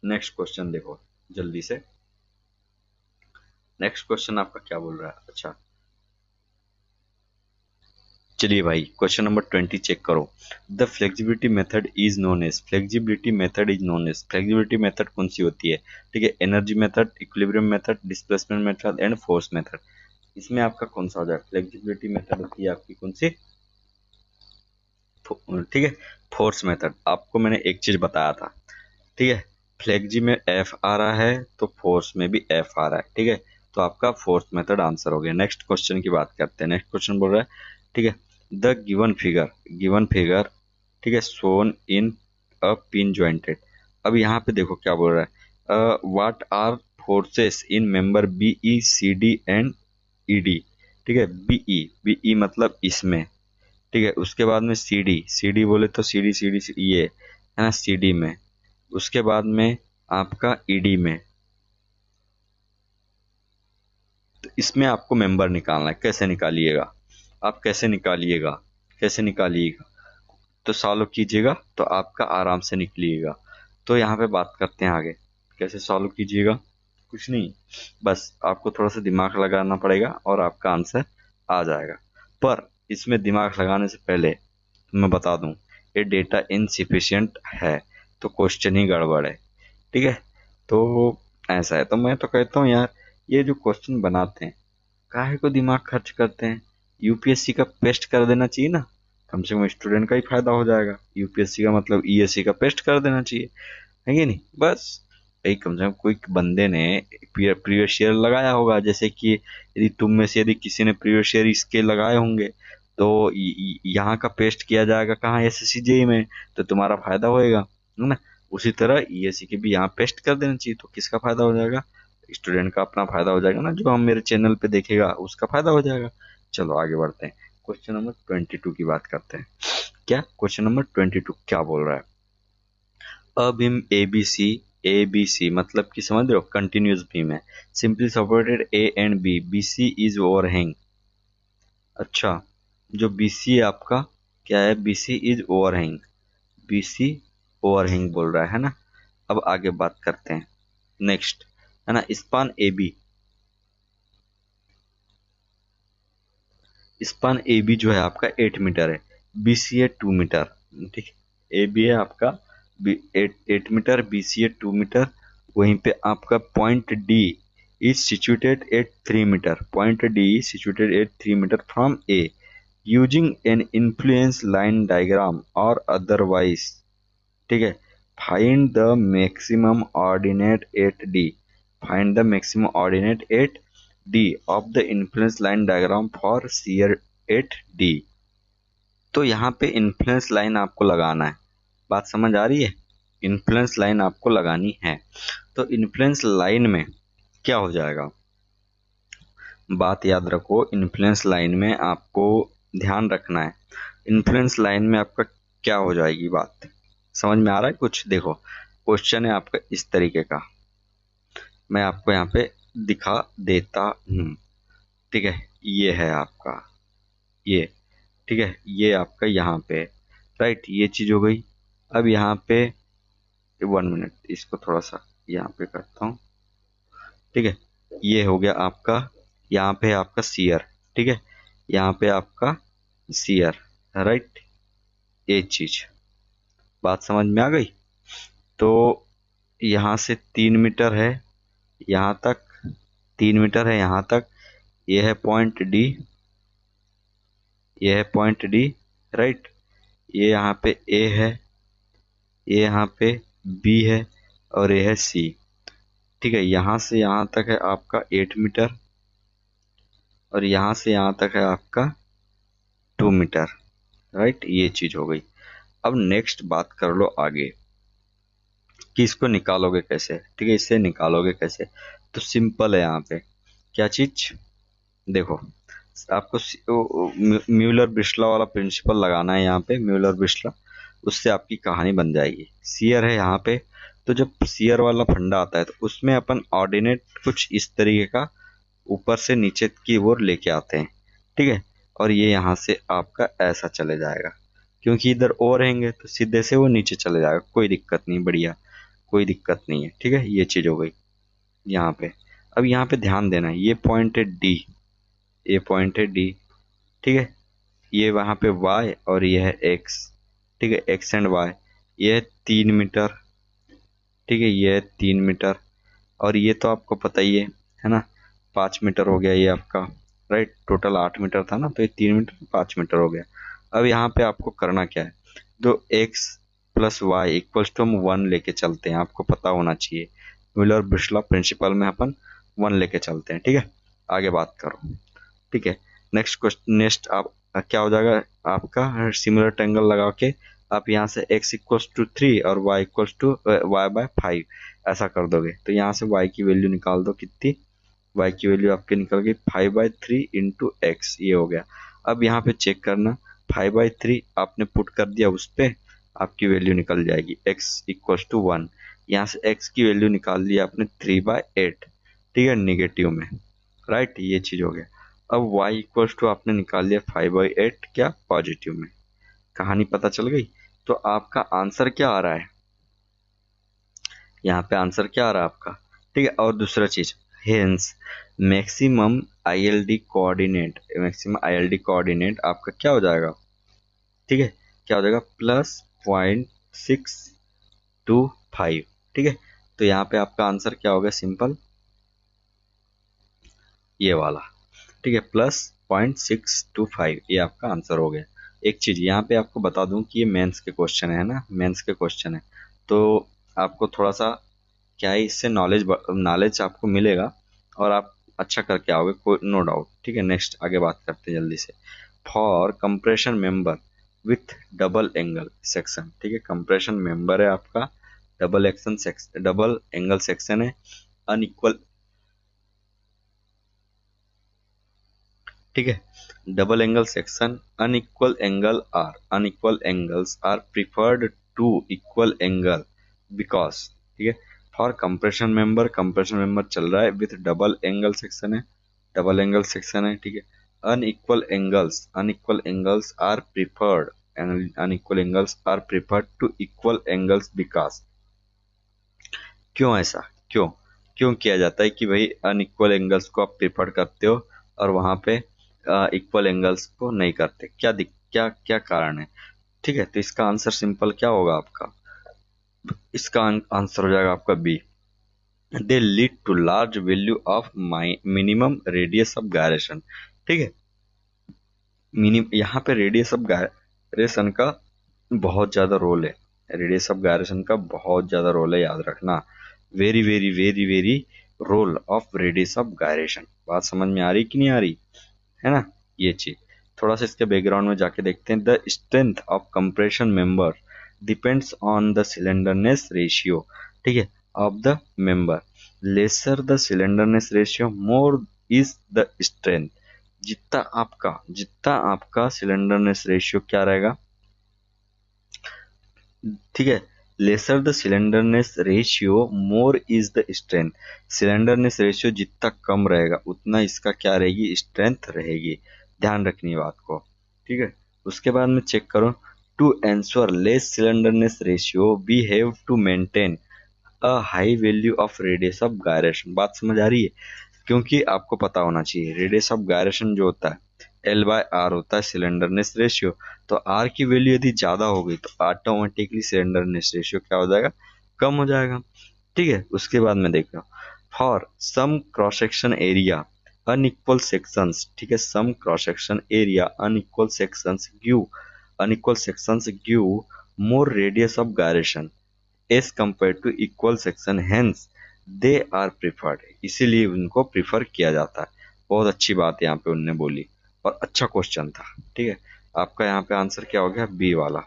नेक्स्ट क्वेश्चन देखो जल्दी से, नेक्स्ट क्वेश्चन आपका क्या बोल रहा है। अच्छा चलिए भाई, क्वेश्चन नंबर 20 चेक करो। The flexibility method is known as, flexibility method is known as, flexibility method कौन सी होती है, ठीक है, energy method, equilibrium method, displacement method and force method. इसमें आपका कौन सा हो जाए, फ्लेक्सिबिलिटी मेथड होती है आपकी कौन सी, ठीक है, फोर्स मेथड। आपको मैंने एक चीज बताया था, ठीक है, फ्लेक्जी में एफ आ रहा है तो फोर्स में भी एफ आ रहा है, ठीक है, तो आपका फोर्स मेथड आंसर हो गया। नेक्स्ट क्वेश्चन की बात करते हैं। नेक्स्ट क्वेश्चन बोल रहा है, ठीक है, द गिवन फिगर, ठीक है, सोन इन अ पिन जॉइंटेड। अब यहाँ पे देखो क्या बोल रहा है, what are forces in member B E C D and E D, ठीक है, बी ई मतलब इसमें, ठीक है, उसके बाद में सी डी बोले तो सी डी ये है ना, सी डी में, उसके बाद में आपका ईडी में। तो इसमें आपको मेंबर निकालना है, कैसे निकालिएगा, आप कैसे निकालिएगा, कैसे निकालिएगा, तो सॉल्व कीजिएगा तो आपका आराम से निकलिएगा। तो यहाँ पे बात करते हैं आगे, कैसे सॉल्व कीजिएगा, कुछ नहीं, बस आपको थोड़ा सा दिमाग लगाना पड़ेगा और आपका आंसर आ जाएगा। पर इसमें दिमाग लगाने से पहले मैं बता दूं, ये डेटा इनसिफिशियंट है, तो क्वेश्चन ही गड़बड़ है, ठीक है। तो ऐसा है, तो मैं तो कहता हूँ यार, ये जो क्वेश्चन बनाते हैं काहे को दिमाग खर्च करते हैं, यूपीएससी का पेस्ट कर देना चाहिए ना, कम से कम स्टूडेंट का ही फायदा हो जाएगा। यूपीएससी का मतलब ईएससी का पेस्ट कर देना चाहिए, है कि नहीं, बस भाई कम से कम कोई बंदे ने प्रीवियस ईयर लगाया होगा, जैसे कि यदि तुम में से यदि किसी ने प्रीवियस ईयर इसके लगाए होंगे, तो यहाँ का पेस्ट किया जाएगा कहाँ, एसएससी जेई में, तो तुम्हारा फायदा होएगा, है ना। उसी तरह ईएससी के भी यहाँ पेस्ट कर देना चाहिए, तो किसका फायदा हो जाएगा, स्टूडेंट का अपना फायदा हो जाएगा ना, जो हम मेरे चैनल पे देखेगा उसका फायदा हो जाएगा। चलो आगे बढ़ते हैं, क्वेश्चन नंबर 22 की बात करते हैं। क्या क्वेश्चन नंबर 22 क्या बोल रहा है, a beam A B C मतलब कि समझ रहे हो, कंटिन्यूस बीम है, simply supported A and B, B C is overhang. अच्छा, जो बी सी है आपका क्या है, B C is overhang, B C overhang बोल रहा है ना। अब आगे बात करते हैं, नेक्स्ट है ना, span A B, span A B जो है आपका 8 मीटर है, बी सी है 2 मीटर, ठीक है, ए बी है आपका 8 मीटर, बी सी है 2 मीटर। वहीं पे आपका point D is situated at 3 metre, point D is situated at 3 metre from A, using an influence line diagram और अदरवाइज, ठीक है, find the maximum ordinate at D, find the maximum ordinate at D of the influence line diagram for shear at D. तो यहाँ पे influence line आपको लगाना है, बात समझ आ रही है, इन्फ्लुएंस लाइन आपको लगानी है। तो इन्फ्लुएंस लाइन में क्या हो जाएगा, बात याद रखो, इन्फ्लुएंस लाइन में आपको ध्यान रखना है, इन्फ्लुएंस लाइन में आपका क्या हो जाएगी बात, समझ में आ रहा है कुछ? देखो क्वेश्चन है आपका इस तरीके का, मैं आपको यहाँ पे दिखा देता हूँ। ठीक है, ये है आपका ये, ठीक है, ये आपका यहाँ पे, राइट, ये चीज हो गई। अब यहाँ पे 1 मिनट, इसको थोड़ा सा यहाँ पे करता हूँ। ठीक है, ये हो गया आपका, यहाँ पे आपका सीयर, ठीक है, यहाँ पे आपका सीयर, राइट, ये चीज बात समझ में आ गई। तो यहाँ से 3 मीटर है यहाँ तक, 3 मीटर है यहाँ तक, ये है पॉइंट डी, ये है पॉइंट डी, राइट, ये यहाँ पे ए है, ये यहाँ पे बी है, और ये है सी। ठीक है, यहाँ से यहाँ तक है आपका 8 मीटर, और यहाँ से यहाँ तक है आपका 2 मीटर, राइट, ये चीज हो गई। अब नेक्स्ट बात कर लो आगे कि इसको निकालोगे कैसे। ठीक है, इससे निकालोगे कैसे, तो सिंपल है यहाँ पे क्या चीज, देखो आपको म्यूलर ब्रिस्ला वाला प्रिंसिपल लगाना है यहाँ पे, म्यूलर ब्रिस्ला, उससे आपकी कहानी बन जाएगी। सीयर है यहाँ पे, तो जब सीयर वाला फंडा आता है तो उसमें अपन ऑर्डिनेट कुछ इस तरीके का ऊपर से नीचे की ओर लेके आते हैं। ठीक है, और ये यहाँ से आपका ऐसा चले जाएगा, क्योंकि इधर ओ रहेंगे तो सीधे से वो नीचे चले जाएगा, कोई दिक्कत नहीं, बढ़िया, कोई दिक्कत नहीं है। ठीक है, ये चीज हो गई यहाँ पे। अब यहाँ पे ध्यान देना, ये पॉइंट है डी, ये पॉइंट है डी, ठीक है, ये वहां पे y और ये है x, ठीक है, x एंड y, ये है 3 मीटर, ठीक है, ये है 3 मीटर, और ये तो आपको पता ही है ना, 5 मीटर हो गया ये आपका, राइट, टोटल 8 मीटर था ना, तो ये 3 मीटर 5 मीटर हो गया। अब यहाँ पे आपको करना क्या है, तो x plus Y equals to हम 1 लेके चलते हैं, आपको पता होना चाहिए, म्यूलर ब्रिस्ला प्रिंसिपल में अपन 1 लेके चलते हैं। ठीक है, आगे बात करो। ठीक है, नेक्स्ट क्वेश्चन, नेक्स्ट आप क्या हो जाएगा आपका, सिमिलर ट्रायंगल लगा के आप यहाँ से x इक्वल्स टू 3 और y इक्वल्स टू y/5 ऐसा कर दोगे, तो यहाँ से y की वैल्यू निकाल दो, कितनी, y की वैल्यू आपके निकल गई 5/3 इंटू एक्स, ये हो गया। अब यहाँ पे चेक करना, 5/3 आपने पुट कर दिया उस पे, आपकी वैल्यू निकल जाएगी x इक्वल्स टू 1, यहाँ से x की वैल्यू निकाल ली आपने 3/8, ठीक है, निगेटिव में, राइट, ये चीज हो गया। अब y इक्वल्स टू आपने निकाल लिया 5/8 क्या, पॉजिटिव में, कहानी पता चल गई। तो आपका आंसर क्या आ रहा है, यहाँ पे आंसर क्या आ रहा है आपका। ठीक है, और दूसरा चीज, hence maximum ILD coordinate, maximum ILD coordinate आपका क्या हो जाएगा, ठीक है, क्या हो जाएगा, +0.625। ठीक है, तो यहाँ पे आपका आंसर क्या होगा, सिंपल ये वाला, ठीक है, +0.625, ये आपका आंसर हो गया। एक चीज यहाँ पे आपको बता दूं कि ये मेंस के क्वेश्चन है ना, मेंस के क्वेश्चन है, तो आपको थोड़ा सा क्या है, इससे नॉलेज नॉलेज आपको मिलेगा और आप अच्छा करके आओगे, कोई नो डाउट। ठीक है, नेक्स्ट आगे बात करते हैं जल्दी से। For compression member with double angle section, ठीक है, कंप्रेशन मेंबर है आपका, डबल एंगल सेक्शन है, अनइक्वल, ठीक है, double angle section, unequal angles are preferred to equal angle because, ठीक है, फॉर कंप्रेशन मेंबर चल रहा है विथ डबल एंगल सेक्शन है, डबल एंगल सेक्शन है, ठीक है, unequal angles are preferred, unequal angles are preferred to equal angles because, क्यों ऐसा, क्यों क्यों किया जाता है कि भाई अनइक्वल एंगल्स को आप प्रिफर करते हो और वहां पे इक्वल एंगल्स को नहीं करते, क्या क्या कारण है। ठीक है, तो इसका आंसर सिंपल क्या होगा आपका, इसका आंसर हो जाएगा आपका B, they lead to large value of minimum radius of gyration. ठीक है, यहाँ पे रेडियस ऑफ गायरेशन का बहुत ज्यादा रोल है, रेडियस ऑफ गायरेशन का बहुत ज्यादा रोल है, याद रखना, very very very very role of radius of gyration. बात समझ में आ रही कि नहीं आ रही है ना, ये चीज थोड़ा सा इसके बैकग्राउंड में जाके देखते हैं। The strength of compression member depends on the slenderness ratio, ठीक है, of the member, lesser the slenderness ratio more is the strength, जितना आपका सिलेंडरनेस रेशियो क्या रहेगा, ठीक है। Lesser the slenderness ratio more is the strength. Slenderness ratio जितना कम रहेगा उतना इसका क्या रहेगी, स्ट्रेंथ रहेगी। ध्यान रखनी है बात को। ठीक है। उसके बाद में चेक करो, to ensure less slenderness ratio we have to maintain a high value of radius of gyration. बात समझ आ रही है? क्योंकि आपको पता होना चाहिए रेडियस ऑफ गायरेशन जो होता है एल बाय आर होता है सिलेंडरनेस रेशियो। तो आर की वैल्यू यदि ज्यादा हो गई तो ऑटोमेटिकली सिलेंडरनेस रेशियो क्या हो जाएगा, कम हो जाएगा। ठीक है। उसके बाद में देख लो, for some cross section area unequal sections, ठीक है, some cross section area unequal sections give more radius of gyration as compare to equal section, hence they are preferred, इसीलिए उनको प्रिफर किया जाता है। बहुत अच्छी बात यहाँ पे उनने बोली और अच्छा क्वेश्चन था। ठीक है। आपका यहाँ पे आंसर क्या हो गया, बी वाला।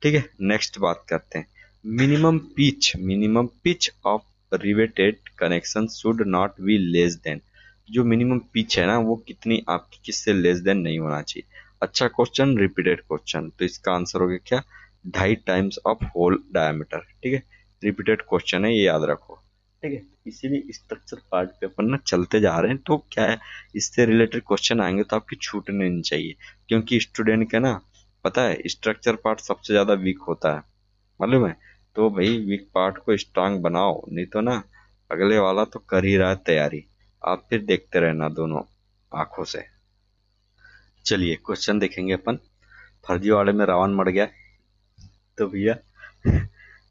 ठीक है। नेक्स्ट बात करते हैं, minimum pitch of riveted connection should not be less than. जो मिनिमम पिच है ना वो कितनी आपकी किससे लेस देन नहीं होना चाहिए। अच्छा क्वेश्चन, रिपीटेड क्वेश्चन, तो इसका आंसर हो गया क्या, 2.5 टाइम्स ऑफ होल डायमीटर। ठीक है। रिपीटेड क्वेश्चन है, ये याद रखो। ठीक है। इसीलिए स्ट्रक्चर पार्ट पे अपन ना चलते जा रहे हैं, तो क्या है, इससे रिलेटेड क्वेश्चन आएंगे तो आपकी छूटने नहीं चाहिए। क्योंकि स्टूडेंट का ना पता है स्ट्रक्चर पार्ट सबसे ज्यादा वीक होता है, मालूम है। तो भाई वीक पार्ट को स्ट्रांग बनाओ, नहीं तो ना अगले वाला तो कर ही रहा है तैयारी, आप फिर देखते रहना दोनों आंखों से। चलिए क्वेश्चन देखेंगे अपन। फर्जीवाड़े में रावण मर गया, तो भैया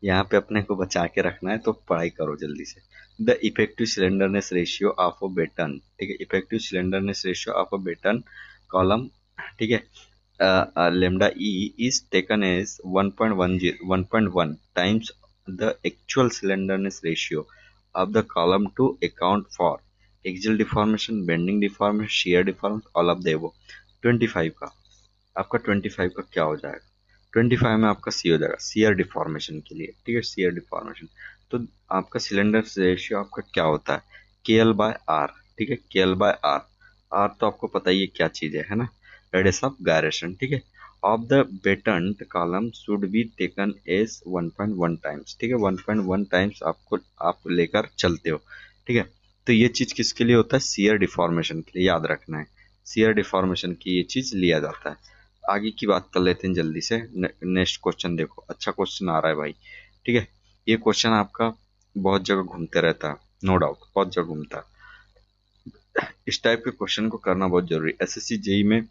यहाँ पे अपने को बचा के रखना है, तो पढ़ाई करो जल्दी से। The effective slenderness ratio of a batten, ठीक है, effective slenderness ratio of a batten column, ठीक है, lambda e is taken as 1.1 times the actual slenderness ratio of the column to account for axial deformation, bending deformation, shear deformation, all of the above। 25 का आपका 25 का क्या हो जाएगा, 25 में आपका सी हो जाएगा सीयर डिफॉर्मेशन के लिए। ठीक है, सीयर डिफॉर्मेशन। तो आपका सिलेंडर रेशियो आपका क्या होता है, के एल बाय आर। ठीक है, के एल बाय आर। आर तो आपको पता ही है क्या चीज है ना, रेडियस ऑफ गायरेशन। ठीक है, of the battened column should be taken as 1.1 times. ठीक है, 1.1 टाइम्स आपको आप लेकर चलते हो। ठीक है, तो ये चीज किसके लिए होता है, सीयर डिफॉर्मेशन के लिए, याद रखना है। सीयर डिफॉर्मेशन की ये चीज लिया जाता है। आगे की बात कर लेते हैं जल्दी से। नेक्स्ट क्वेश्चन देखो, अच्छा क्वेश्चन आ रहा है भाई। ठीक है, ये क्वेश्चन आपका बहुत जगह घूमते रहता है, नो डाउट बहुत जगह घूमता है। इस टाइप के क्वेश्चन को करना बहुत जरूरी है। एसएससी जेई में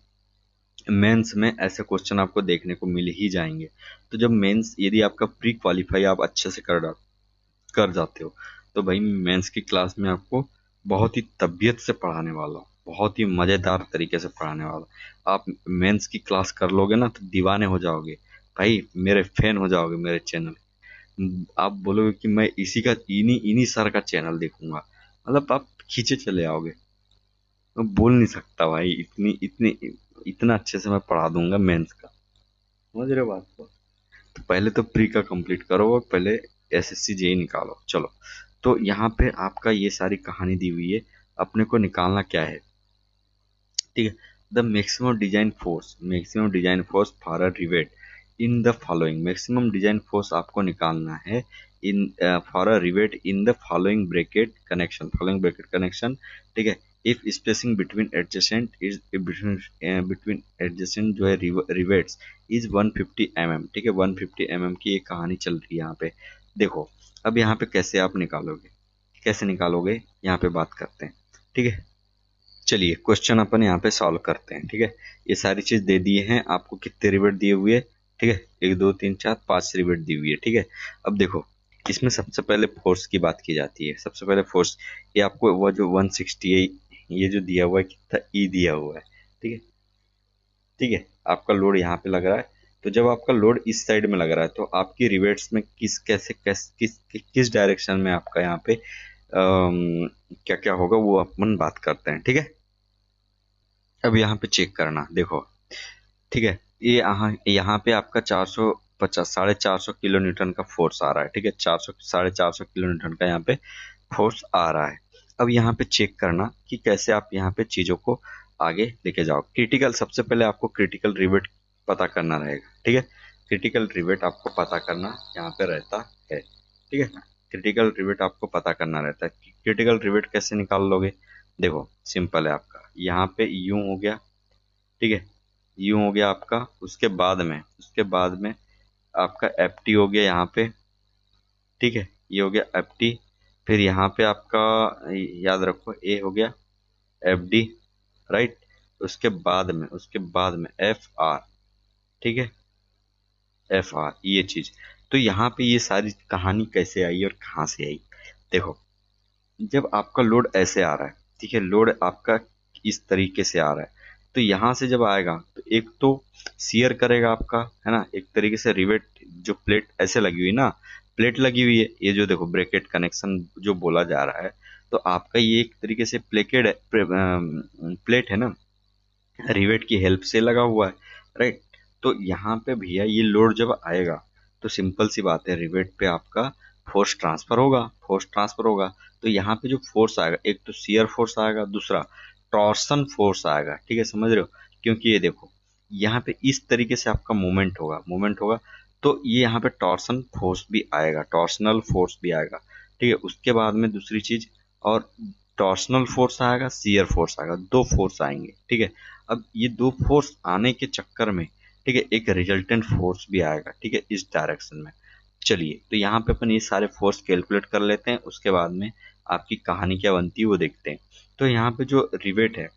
मेंस में ऐसे क्वेश्चन आपको देखने को मिल ही जाएंगे। तो जब मेंस यदि आपका प्री क्वालिफाई आप अच्छे से कर जाते हो, तो भाई मेंस की क्लास में आपको बहुत ही तबीयत से पढ़ाने वाला हूँ, बहुत ही मजेदार तरीके से पढ़ाने वाला। आप मेंस की क्लास कर लोगे ना तो दीवाने हो जाओगे भाई, मेरे फैन हो जाओगे मेरे चैनल। आप बोलोगे कि मैं इसी का इन्हीं इन्हीं सर का चैनल देखूंगा, मतलब आप खींचे चले आओगे। मैं बोल नहीं सकता भाई, इतनी इतनी इतना अच्छे से मैं पढ़ा दूंगा मेंस का, समझ रहे हो बात को। तो पहले तो प्री का कंप्लीट करो और पहले एसएससी जेई निकालो। चलो, तो यहाँ पे आपका ये सारी कहानी दी हुई है, अपने को निकालना क्या है। ठीक है, the maximum design force for a rivet in the following. Maximum design force आपको निकालना है in for a rivet in the following bracket connection. ठीक है, if spacing between adjacent is between adjacent जो है रिवेट्स इज 150 mm। ठीक है, 150 mm की एक कहानी चल रही है यहाँ पे। देखो अब यहाँ पे कैसे आप निकालोगे, कैसे निकालोगे यहाँ पे बात करते हैं। ठीक है, चलिए क्वेश्चन अपन यहाँ पे सॉल्व करते हैं। ठीक है, ये सारी चीज दे दिए हैं आपको, कितने रिवेट दिए हुए है। ठीक है, 1 2 3 4 5 रिवेट दी हुई है। ठीक है, अब देखो इसमें सबसे पहले फोर्स की बात की जाती है। सबसे पहले फोर्स, ये आपको वो जो 160 है, ये जो दिया हुआ है कितना ई दिया हुआ है। ठीक है, ठीक है, आपका लोड यहाँ पे लग रहा है। तो जब आपका लोड इस साइड में लग रहा है तो आपकी रिवेट्स में किस डायरेक्शन में आपका यहाँ पे क्या क्या होगा वो अपन बात करते हैं। ठीक है, अब यहाँ पे चेक करना देखो। ठीक है, ये यहाँ पे आपका 450 450 किलो न्यूटन का फोर्स आ रहा है। ठीक है, 400 450 किलो न्यूटन का यहाँ पे फोर्स आ रहा है। अब यहाँ पे चेक करना कि कैसे आप यहाँ पे चीजों को आगे लेके जाओ। क्रिटिकल, सबसे पहले आपको क्रिटिकल रिवेट पता करना रहेगा। ठीक है, क्रिटिकल रिवेट आपको पता करना यहाँ पे रहता है। ठीक है, क्रिटिकल रिवेट आपको पता करना रहता है। क्रिटिकल रिवेट कैसे निकाल लोगे? देखो सिंपल है आपका, यहाँ पे यूं हो गया, ठीक है, यूं हो गया आपका। उसके बाद में आपका एफ टी हो गया यहाँ पे, ठीक है, ये हो गया एफ टी। फिर यहाँ पे आपका याद रखो ए हो गया एफ डी, राइट। उसके बाद में एफ आर, ठीक है, एफ आर ये चीज। तो यहाँ पे ये सारी कहानी कैसे आई और कहाँ से आई? देखो, जब आपका लोड ऐसे आ रहा है, ठीक है, लोड आपका इस तरीके से आ रहा है, तो यहाँ से जब आएगा तो एक तो शियर करेगा आपका, है ना, एक तरीके से रिवेट जो प्लेट ऐसे लगी हुई ना, प्लेट लगी हुई है, ये जो देखो ब्रैकेट कनेक्शन जो बोला जा रहा है, तो आपका ये एक तरीके से प्लेट है ना, रिवेट की हेल्प से लगा हुआ है, राइट। तो यहाँ पे भैया ये लोड जब आएगा तो सिंपल सी बात है, रिवेट पे आपका फोर्स ट्रांसफर होगा। तो यहाँ पे जो फोर्स आएगा, एक तो शियर फोर्स आएगा, दूसरा टॉर्सन फोर्स आएगा, ठीक है, समझ रहे हो? क्योंकि ये देखो यहाँ पे इस तरीके से आपका मूवमेंट होगा, तो ये यहाँ पे टॉर्सन फोर्स भी आएगा, टॉर्सनल फोर्स भी आएगा, ठीक है। उसके बाद में दूसरी चीज, और टॉर्सनल फोर्स आएगा, शियर फोर्स आएगा, दो फोर्स आएंगे, ठीक है। अब ये दो फोर्स आने के चक्कर में, ठीक है, एक रिजल्टेंट फोर्स भी आएगा, ठीक है, इस डायरेक्शन में। चलिए, तो यहाँ पे अपन ये सारे फोर्स कैलकुलेट कर लेते हैं, उसके बाद में आपकी कहानी क्या बनती है वो देखते हैं। तो यहाँ पे जो रिवेट है,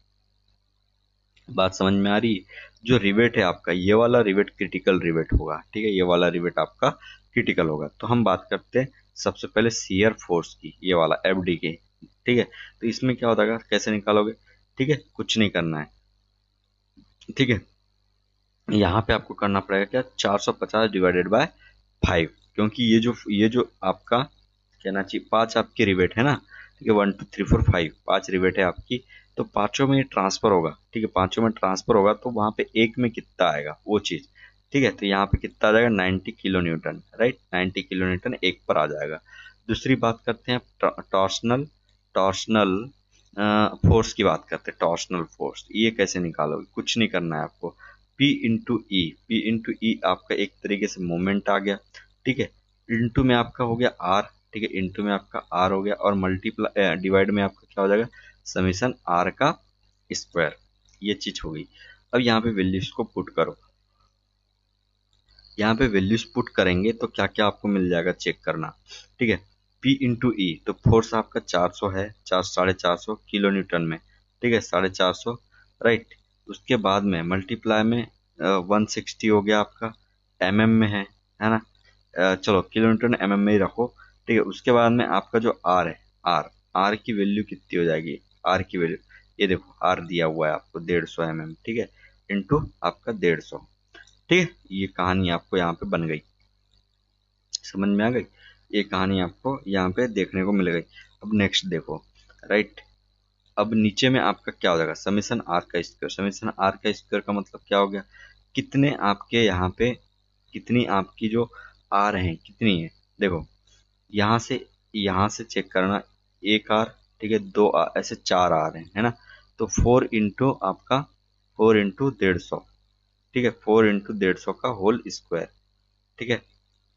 बात समझ में आ रही है? जो रिवेट है आपका, ये वाला रिवेट क्रिटिकल रिवेट होगा, ठीक है, ये वाला रिवेट आपका क्रिटिकल होगा। तो हम बात करते हैं सबसे पहले शियर फोर्स की, ये वाला एफ डी की, ठीक है। तो इसमें क्या होता है, कैसे निकालोगे? ठीक है, कुछ नहीं करना है, ठीक है। यहाँ पे आपको करना पड़ेगा क्या, 450 डिवाइडेड बाय 5, क्योंकि ये जो आपका कहना चाहिए 5 आपकी रिवेट है ना, ठीक है, 1 2 3 4 5, 5 रिवेट है आपकी। तो पांचों में ट्रांसफर होगा, ठीक है, पांचों में ट्रांसफर होगा, तो वहां पे एक में कितना आएगा वो चीज, ठीक है। तो यहाँ पे कितना आ जाएगा, 90 kilo Newton, right, 90 kilo Newton एक पर आ जाएगा। दूसरी बात करते हैं टॉर्सनल टॉर्सनल फोर्स की बात करते हैं। टॉर्सनल फोर्स ये कैसे निकालोगे? कुछ नहीं करना है आपको, पी इंटू ई आपका एक तरीके से मोमेंट आ गया, ठीक है, इंटू में आपका हो गया आर, ठीक है, इंटू में आपका आर हो गया, और मल्टीप्लाई डिवाइड में आपका क्या हो जाएगा, समीशन आर का स्क्वायर, ये चीज हो गई। अब यहाँ पे वैल्यूज को पुट करो, यहाँ पे वैल्यूज पुट करेंगे तो क्या क्या आपको मिल जाएगा, चेक करना, ठीक है। P इंटू ई, तो फोर्स आपका 400 है, 450 किलो न्यूटन में, ठीक है, 450, राइट। उसके बाद में मल्टीप्लाई में 160 हो गया आपका, एम में है ना। चलो किलो न्यूटन एम में ही रखो, ठीक है। उसके बाद में आपका जो आर है, आर आर की वैल्यू कितनी हो जाएगी, आर की वैल्यू, ये देखो आर दिया हुआ है आपको 150 ठीक है, इंटू आपका 150, ठीक है। ये कहानी आपको यहाँ पे बन गई, समझ में आ गई? ये कहानी आपको यहाँ पे देखने को मिल गई। अब नेक्स्ट देखो, राइट। अब नीचे में आपका क्या हो जाएगा, समीशन आर का स्क्वायर। समीशन आर का स्क्वायर का मतलब क्या हो गया, कितने आपके यहाँ पे, कितनी आपकी जो आर है कितनी है, देखो यहाँ से चेक करना, एक आर, ठीक है, दो आर, ऐसे चार आर है ना। तो 4 इंटू आपका 4 इंटू 150, ठीक है, 4 इंटू 150 का होल स्क्वायर, ठीक है,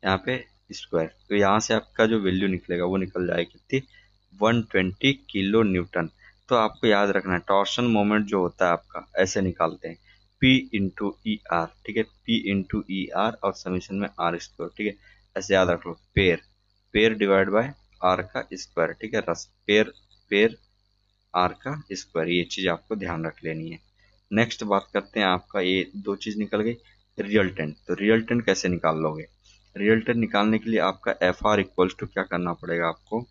यहाँ पे स्क्वायर। तो यहाँ से आपका जो वैल्यू निकलेगा वो निकल जाएगी कितनी, 120 किलो न्यूटन। तो आपको याद रखना है, टॉर्शन मोमेंट जो होता है आपका ऐसे निकालते हैं, P इंटू ई आर, ठीक है, P इंटू ई आर और समीशन में आर स्क्वायर, ठीक है, ऐसे याद रख लो, pair pair divide by R का स्क्वायर, ठीक है, रस पेयर पेयर आर का स्क्वायर, ये चीज आपको ध्यान रख लेनी है। नेक्स्ट बात करते हैं, आपका ये दो चीज निकल गई, रिजल्टेंट। तो रिजल्टेंट कैसे निकाल लोगे? रिजल्टेंट निकालने के लिए आपका एफ आर इक्वल्स टू क्या करना पड़ेगा आपको,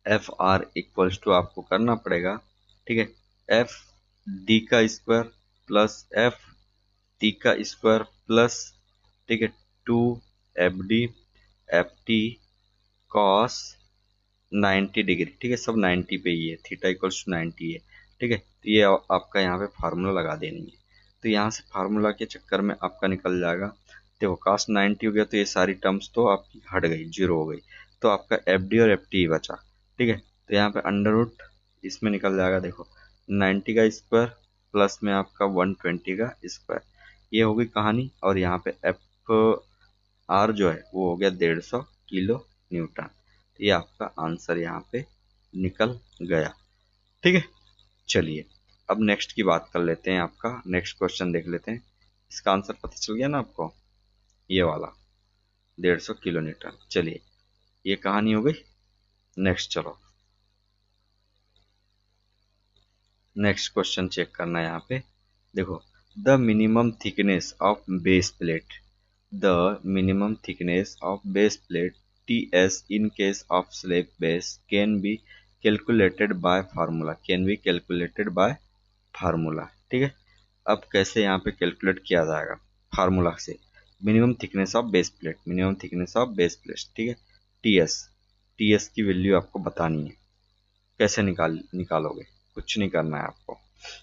एफ आर इक्वल्स टू आपको करना पड़ेगा, ठीक है, एफ डी का स्क्वायर प्लस एफ टी का स्क्वायर प्लस, ठीक है, 2 एफ टी कॉस 90 डिग्री, ठीक है, सब 90 पे ही है, थीटा इक्वल्स टू 90 है, ठीक है। तो ये आपका यहाँ पे फार्मूला लगा देनी है। तो यहाँ से फार्मूला के चक्कर में आपका निकल जाएगा, देखो cos 90 हो गया, तो ये सारी टर्म्स तो आपकी हट गई, जीरो हो गई, तो आपका एफ डी और एफ टी ही बचा, ठीक है। तो यहाँ पे अंडर रूट इसमें निकल जाएगा, देखो 90 का स्क्वायर प्लस में आपका 120 का स्क्वायर, ये हो गई कहानी। और यहाँ पे एफ आर जो है वो हो गया 150 किलो न्यूटन। तो ये आपका आंसर यहाँ पे निकल गया। ठीक है, चलिए अब नेक्स्ट की बात कर लेते हैं। आपका नेक्स्ट क्वेश्चन देख लेते हैं। इसका आंसर पता चल गया ना आपको, ये वाला 150 किलो न्यूटन। चलिए ये कहानी हो गई। नेक्स्ट चलो, नेक्स्ट क्वेश्चन चेक करना है यहाँ पे। देखो, the minimum thickness of base plate, the minimum thickness of base plate T S in case of slab base can be calculated by formula, can be calculated by formula. ठीक है, अब कैसे यहाँ पे कैलकुलेट किया जाएगा फार्मूला से। Minimum thickness of base plate, minimum thickness of base plate, ठीक है, टीएस, टीएस की वैल्यू आपको बतानी है। कैसे निकालोगे, कुछ नहीं करना है आपको,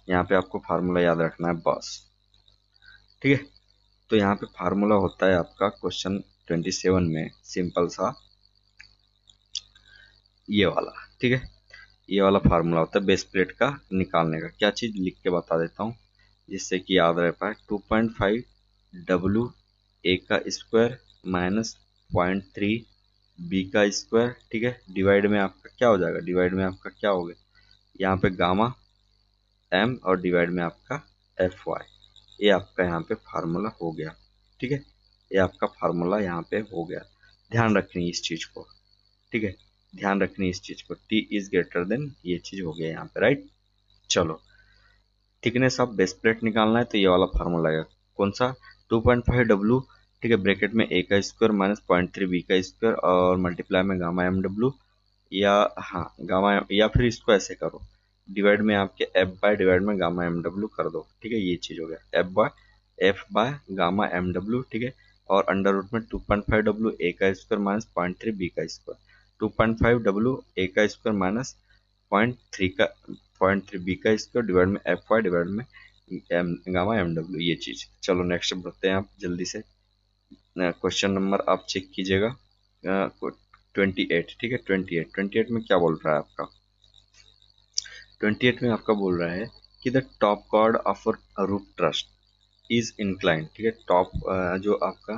यहाँ पे आपको फार्मूला याद रखना है बस। ठीक है, तो यहाँ पे फार्मूला होता है आपका क्वेश्चन 27 में सिंपल सा ये वाला। ठीक है, ये वाला फार्मूला होता है बेस प्लेट का निकालने का। क्या चीज़ लिख के बता देता हूँ जिससे कि याद रह पाए। 2.5 डब्ल्यू ए का स्क्वायर माइनस 0.3 बी का स्क्वायर। ठीक है, डिवाइड में आपका क्या हो जाएगा, डिवाइड में आपका क्या हो गया यहाँ पे गामा एम और डिवाइड में आपका एफ वाई। ये आपका यहाँ पे फार्मूला हो गया। ठीक है, ये आपका फार्मूला यहाँ पे हो गया। ध्यान रखनी इस चीज़ को। ठीक है, ध्यान रखनी इस चीज़ को, टी इज ग्रेटर देन, ये चीज़ हो गया यहाँ पे, राइट। चलो, थिकनेस ऑफ बेस प्लेट निकालना है तो ये वाला फार्मूला है। कौन सा, 2.5 डब्ल्यू, ठीक है, ब्रैकेट में ए का स्क्वायर माइनस 0.3 बी का स्क्वायर और मल्टीप्लाई में गामा एम डब्ल्यू, या हाँ गामा, या फिर इसको ऐसे करो, डिवाइड में आपके एफ बाय डिवाइड में गामा एम डब्ल्यू कर दो। ठीक है, ये चीज़ हो गया F by gamma M W. ठीक है, और अंडर रूट में 2.5 डब्ल्यू ए का स्क्वायर माइनस 0.3 बी का स्क्वायर, 2.5 डब्ल्यू ए का स्क्वायर माइनस 0.3 का 0.3 बी का स्क्वायर डिवाइड में एफ वाई डिवाइड में गामा एम डब्ल्यू, ये चीज़। चलो नेक्स्ट बढ़ते हैं आप जल्दी से। क्वेश्चन नंबर आप चेक कीजिएगा 28। ठीक है, 28 में क्या बोल रहा है आपका, 28 में आपका बोल रहा है कि the top chord of a roof truss is inclined. ठीक है, टॉप जो आपका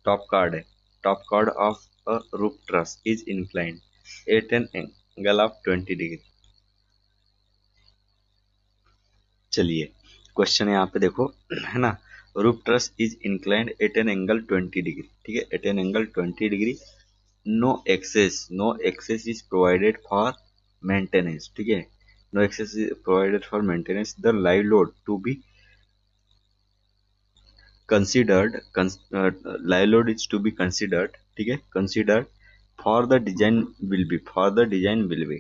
टॉप कार्ड है, top chord of a roof truss is inclined at an angle of 20 degree. चलिए क्वेश्चन यहाँ पे देखो, है ना, roof truss is inclined at an angle 20 degree. ठीक है, at an angle 20 degree, no access is provided for maintenance. ठीक है, no access is provided for maintenance, the live load to be considered live load is to be considered। ठीक है, considered for the design will be, for the design will be।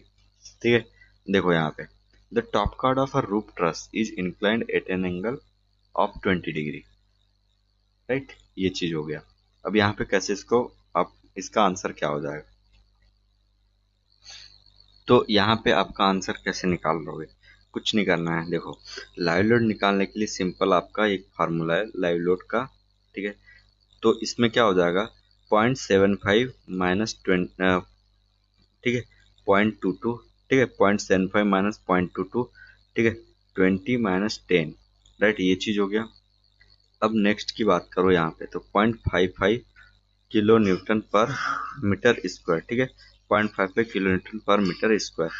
ठीक है, देखो यहाँ पे the top chord of a roof truss is inclined at an angle of 20 degree, right, ये चीज हो गया। अब यहाँ पे कैसे इसको, आप इसका आंसर क्या हो जाएगा, तो यहाँ पे आपका आंसर कैसे निकाल लोगे, कुछ नहीं करना है। देखो, लाइव लोड निकालने के लिए सिंपल आपका एक फार्मूला है लाइव लोड का। ठीक है, तो इसमें क्या हो जाएगा 0.75 माइनस 20, ठीक है 0.22, ठीक है 0.75 माइनस 0.22, ठीक है 20 माइनस 10, राइट, ये चीज हो गया। अब नेक्स्ट की बात करो यहाँ पे, तो 0.55 किलो न्यूटन पर मीटर स्क्वायर। ठीक है, 0.55 किलो न्यूटन पर मीटर स्क्वायर,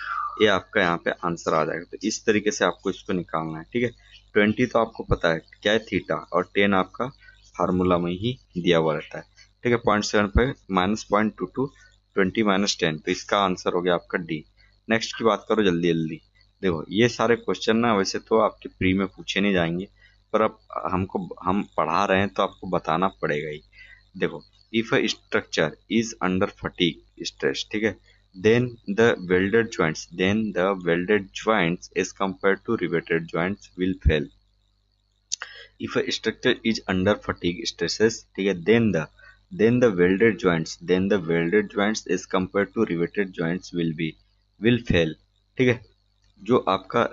ये आपका यहाँ पे आंसर आ जाएगा। तो इस तरीके से आपको इसको निकालना है। ठीक है, 20 तो आपको पता है क्या है, थीटा, और 10 आपका फार्मूला में ही दिया हुआ रहता है। ठीक है, 0.75 माइनस 0.22, 20 माइनस 10, तो इसका आंसर हो गया आपका डी। नेक्स्ट की बात करो जल्दी जल्दी। देखो, ये सारे क्वेश्चन ना वैसे तो आपके प्री में पूछे नहीं जाएंगे, पर अब हम पढ़ा रहे हैं तो आपको बताना पड़ेगा ही। देखो, if a structure is under fatigue stress, ठीक है, then the welded joints as compared to riveted joints will fail। if a structure is under fatigue stresses, ठीक है, then the welded joints as compared to riveted joints will fail। ठीक है, जो आपका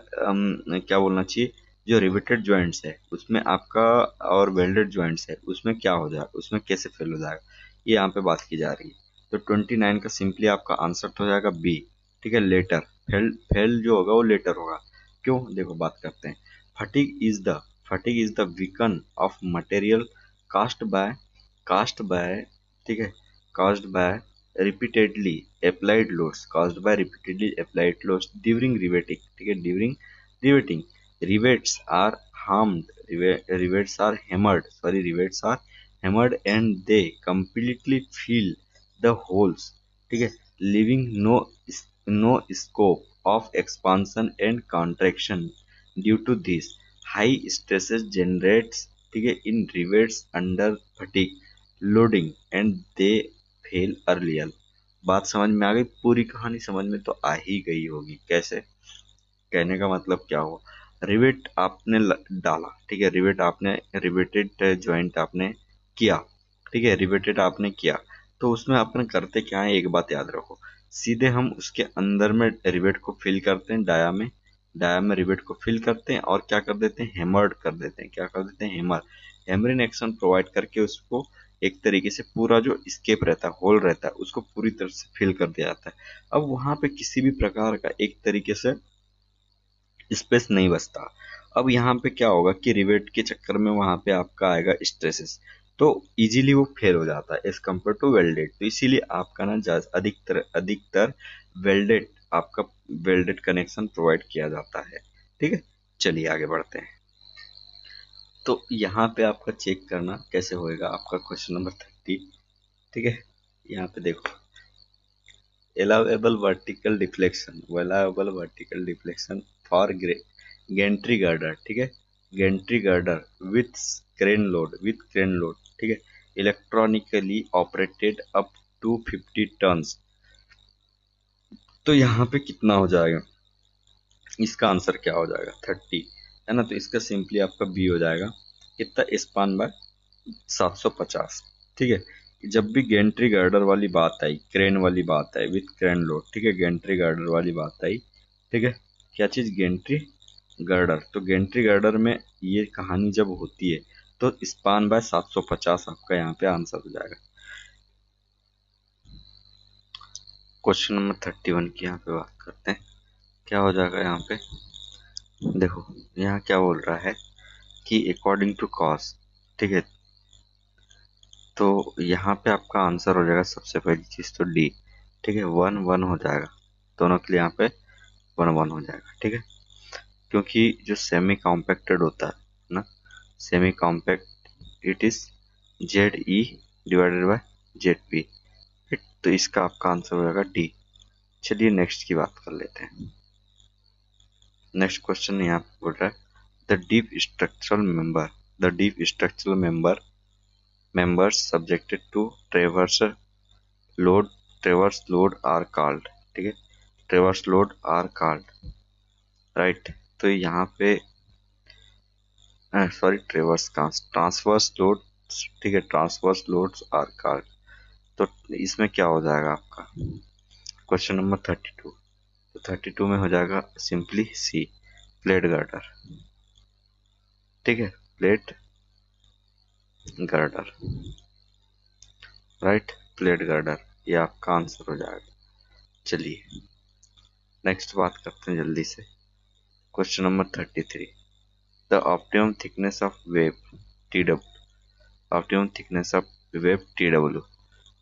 क्या बोलना चाहिए, जो रिवेटेड जॉइंट्स है उसमें आपका और वेल्डेड जॉइंट्स है उसमें क्या हो जाएगा, उसमें कैसे फेल हो जाएगा, ये यहाँ पे बात की जा रही है। तो 29 का सिंपली आपका आंसर तो हो जाएगा बी। ठीक है, लेटर फेल, फेल जो होगा वो लेटर होगा। क्यों, देखो बात करते हैं। Fatigue is the weaken of material caused by ठीक है, caused by repeatedly applied loads during riveting, ठीक है, during riveting rivets are rivets are hammered and they completely fill the holes, ठीक है, leaving no scope of expansion and contraction. Due to this high stresses generates, ठीक है, in rivets under fatigue loading and they fail earlier. बात समझ में आ गई? पूरी कहानी समझ में तो आ ही गई होगी। कैसे? कहने का मतलब क्या हुआ, रिवेट आपने डाला, ठीक है, रिवेटेड जॉइंट आपने किया, ठीक है, रिवेटेड आपने किया, तो उसमें अपन करते क्या है, एक बात याद रखो, सीधे हम उसके अंदर में रिवेट को फिल करते हैं, डाया में रिवेट को फिल करते हैं और क्या कर देते हैं, हेमर्ड कर देते हैं। क्या कर देते हैं? हेमरिंग एक्शन प्रोवाइड करके उसको एक तरीके से पूरा जो स्केप रहता है, होल रहता है, उसको पूरी तरह से फिल कर दिया जाता है। अब वहां पे किसी भी प्रकार का एक तरीके से स्पेस नहीं बचता। अब यहाँ पे क्या होगा कि रिवेट के चक्कर में वहां पे आपका आएगा स्ट्रेसेस, तो इजीली वो फेल हो जाता है एज कम्पेयर टू वेल्डेड। तो इसीलिए आपका ना अधिकतर अधिकतर वेल्डेड आपका वेल्डेड कनेक्शन प्रोवाइड किया जाता है। ठीक है, चलिए आगे बढ़ते हैं। तो यहाँ पे आपका चेक करना कैसे होएगा, आपका क्वेश्चन नंबर 30, ठीक है, यहाँ पे देखो, allowable vertical deflection for gantry girder, ठीक है, gantry girder with crane load, ठीक है, electronically operated up to 50 tons. तो यहाँ पे कितना हो जाएगा, इसका आंसर क्या हो जाएगा, 30 है ना। तो इसका सिंपली आपका बी हो जाएगा कितना, स्पान बाय 750। ठीक है, जब भी गेंट्री गर्डर वाली बात आई, क्रेन वाली बात आई विथ क्रेन लोड, ठीक है, गेंट्री गर्डर वाली बात आई, ठीक है, क्या चीज, गेंट्री गर्डर। तो गेंट्री गर्डर में ये कहानी जब होती है तो स्पान बाय 750 आपका यहाँ पे आंसर हो जाएगा। क्वेश्चन नंबर 31 की यहाँ पे बात करते हैं, क्या हो जाएगा यहाँ पे, देखो यहाँ क्या बोल रहा है कि अकॉर्डिंग टू कॉस्ट, ठीक है, तो यहाँ पे आपका आंसर हो जाएगा सबसे पहली चीज तो डी, ठीक है, 1-1 हो जाएगा, दोनों के लिए यहाँ पे 1-1 हो जाएगा, ठीक है, क्योंकि जो सेमी कॉम्पैक्टेड होता है ना, semi compact it is ZE divided by ZP, तो इसका आपका आंसर हो जाएगा डी। चलिए नेक्स्ट की बात कर लेते हैं। नेक्स्ट क्वेश्चन यहाँ पे बोल रहा है the deep structural members subjected to load traverse load are called, ठीक है, traverse load are called, right. तो यहाँ पे सॉरी, ट्रांसवर्स लोड, ठीक है, ट्रांसवर्स लोड्स आर कॉल्ड। तो इसमें क्या हो जाएगा आपका क्वेश्चन नंबर 32, तो 32 में हो जाएगा सिंपली सी, प्लेट गर्डर, ठीक है, plate girder, right, plate girder, ये आपका आंसर हो जाएगा। चलिए नेक्स्ट बात करते हैं जल्दी से, question number 33, the optimum thickness of web TW, optimum thickness of web TW,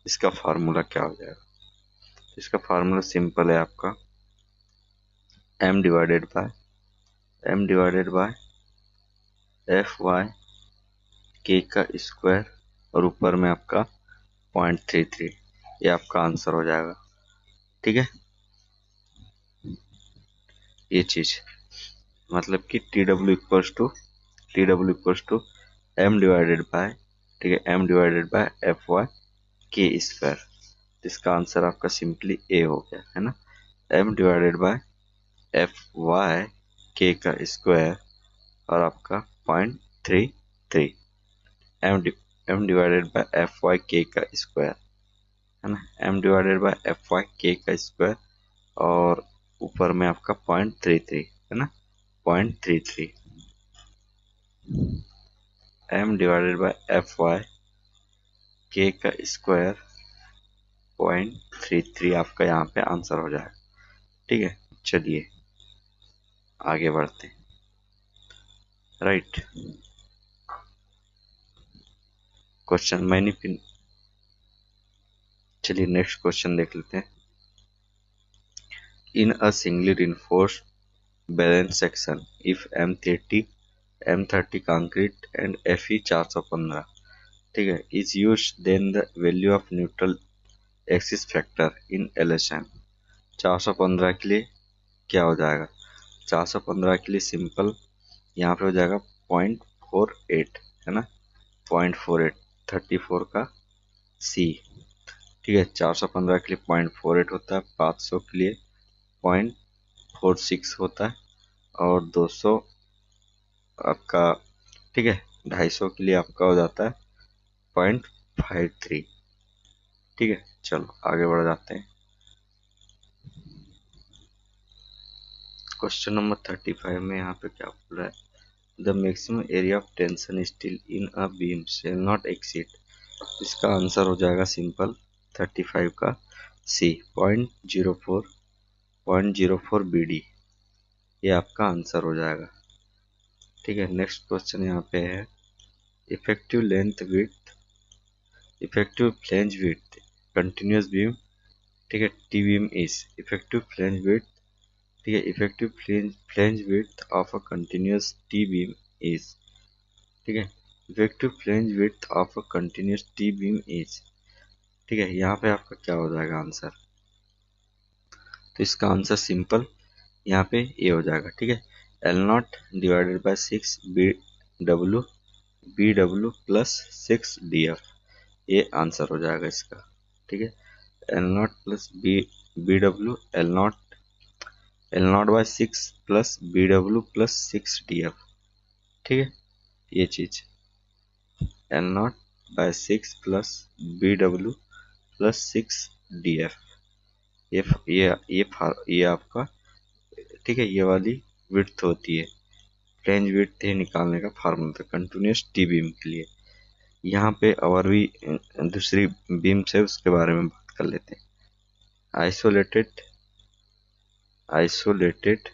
इसका फार्मूला क्या हो जाएगा, इसका फार्मूला सिंपल है आपका m divided by FY K का स्क्वायर और ऊपर में आपका 0.33, ये आपका आंसर हो जाएगा, ठीक है। ये चीज मतलब कि TW equals to m divided by, ठीक है, m divided by FY K square, इसका आंसर आपका सिंपली ए हो गया, है ना, m divided by FY K का स्क्वायर और आपका 0.33, m divided by FY K का स्क्वायर, है ना, m divided by FY K का स्क्वायर और ऊपर में आपका 0.33, है ना, 0.33, m divided by FY K का स्क्वायर 0.33 आपका यहाँ पे आंसर हो जाएगा, ठीक है। चलिए आगे बढ़ते हैं। राइट। क्वेश्चन मैंने फिर, चलिए नेक्स्ट क्वेश्चन देख लेते हैं। In a singly reinforced balance section if M30 concrete and Fe 415, ठीक है, is use, then the value of neutral axis factor in LSM। 415 के लिए क्या हो जाएगा? 415 के लिए सिंपल यहाँ पे हो जाएगा 0.48, है ना, 0.48, 34 का C, ठीक है। 415 के लिए 0.48 होता है, 500 के लिए 0.46 होता है, और 200 आपका, ठीक है, 250 के लिए आपका हो जाता है 0.53, ठीक है। चलो आगे बढ़ जाते हैं। क्वेश्चन नंबर 35 में यहाँ पे क्या बोल रहा है? The maximum area of tension steel in a beam shall not exceed, इसका आंसर हो जाएगा सिंपल 35 का C, 0.04 BD, ये आपका आंसर हो जाएगा, ठीक है। नेक्स्ट क्वेश्चन यहाँ पे है effective length width, effective flange width continuous beam, ठीक है, T beam is effective flange width, ठीक है, effective flange width of a continuous T beam is, ठीक है, effective flange width of a continuous T beam is, ठीक है। यहाँ पे आपका क्या हो जाएगा आंसर? तो इसका आंसर सिंपल यहाँ पे ये हो जाएगा, ठीक है, L0 divided by 6 B plus 6 DF, ये आंसर हो जाएगा इसका, ठीक है। L0 plus L0 by 6 plus BW plus 6 DF, ठीक है, ये चीज L0 by 6 plus BW plus 6 DF, ये आपका, ठीक है, ये वाली विड्थ होती है, फ्लैंज विड्थ ये निकालने का फार्मूला था कंटिन्यूस टी बीम के लिए। यहाँ पे और भी दूसरी बीम्स है, उसके बारे में बात कर लेते हैं। Isolated isolated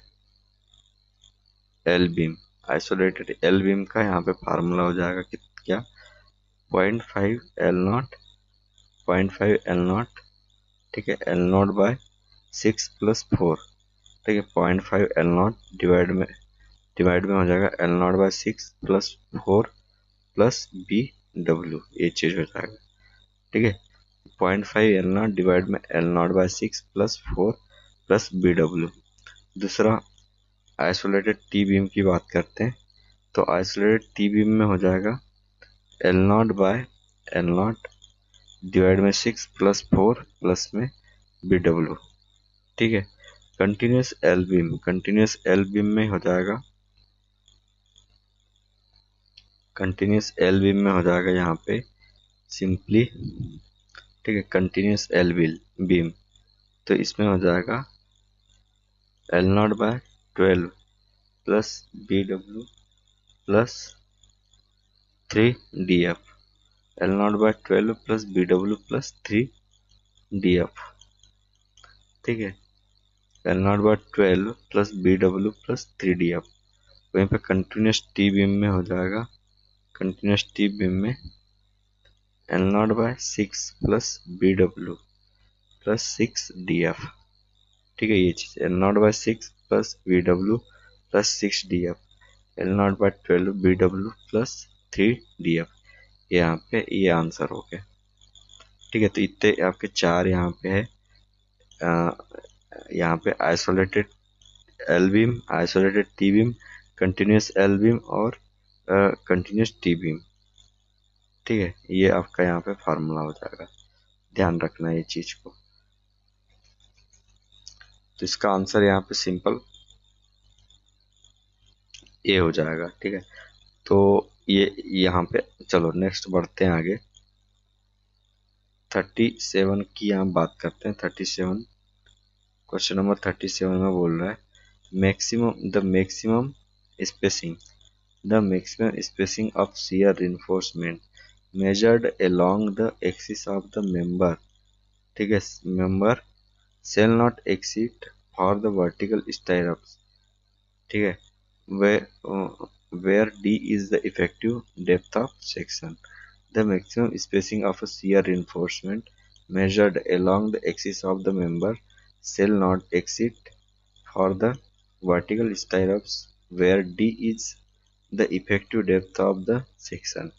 L beam, isolated L beam का यहाँ पे फार्मूला हो जाएगा कि क्या? 0.5 L0, ठीक है, L0 बाय 6 प्लस 4, ठीक है, 0.5 L0 डिवाइड में हो जाएगा L0 by 6 plus 4 plus BW, ये चीज हो जाएगा, ठीक है। 0.5 L0 डिवाइड में L0 by 6 plus 4 plus BW। दूसरा आइसोलेटेड टी बीम की बात करते हैं, तो आइसोलेटेड टी बीम में हो जाएगा L0 बाय L0 डिवाइड में 6 प्लस 4 प्लस में BW, ठीक है। कंटिन्यूस एल बीम में हो जाएगा, कंटिन्यूस एल बीम में हो जाएगा यहाँ पे सिंपली, ठीक है, कंटिन्यूस एल बीम, तो इसमें हो जाएगा L0 by 12 plus BW plus 3 DF, L0 by 12 plus BW plus 3 DF, ठीक है, L0 by 12 plus BW plus 3 DF। वहीं पे कंटिन्यूस टी बीम में हो जाएगा, कंटिन्यूस टी बीम में L0 by 6 plus BW plus 6 DF, ठीक है, ये चीज L0 by 6 plus BW plus 6 DF, L0 by 12 BW plus 3 DF, यहाँ पे ये आंसर हो गया, ठीक है। तो इतने आपके चार यहाँ पे है, यहाँ पे isolated L beam, isolated T beam, continuous L beam और कंटिन्यूस टी बीम, ठीक है, ये आपका यहाँ पे फार्मूला हो जाएगा, ध्यान रखना ये चीज को। तो इसका आंसर यहाँ पे सिंपल ए हो जाएगा, ठीक है। तो ये यहाँ पे, चलो नेक्स्ट बढ़ते हैं आगे। 37 की यहाँ बात करते हैं। 37, क्वेश्चन नंबर 37 में बोल रहा है maximum spacing the maximum spacing of shear reinforcement measured along the axis of the member, ठीक है, member shall not exceed for the vertical stirrups, ठीक है, वे where D is the effective depth of section. The maximum spacing of a shear reinforcement measured along the axis of the member shall not exceed for the vertical stirrups where D is the effective depth of the section.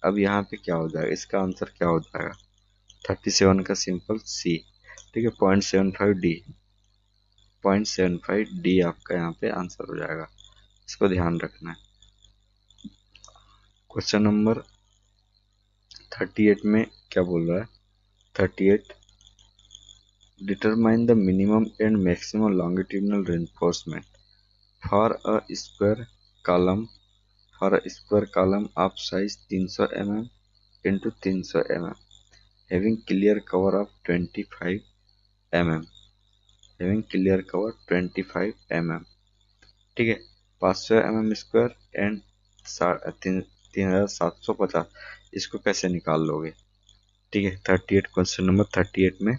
अब यहाँ पे क्या हो जाएगा, इसका answer क्या हो जाएगा, 37 का सिंपल सी। ठीक है, 0.75 डी आपका यहाँ पे आंसर हो जाएगा, इसको ध्यान रखना है। क्वेश्चन नंबर 38 में क्या बोल रहा है, 38, determine the minimum and maximum longitudinal reinforcement for a square column of size 300 mm into 300 mm having clear cover of 25 mm, having clear cover 25 mm। ठीक है, 500 mm स्क्वायर एंड 3750, इसको कैसे निकाल लोगे। ठीक है, 38 क्वेश्चन नंबर 38 में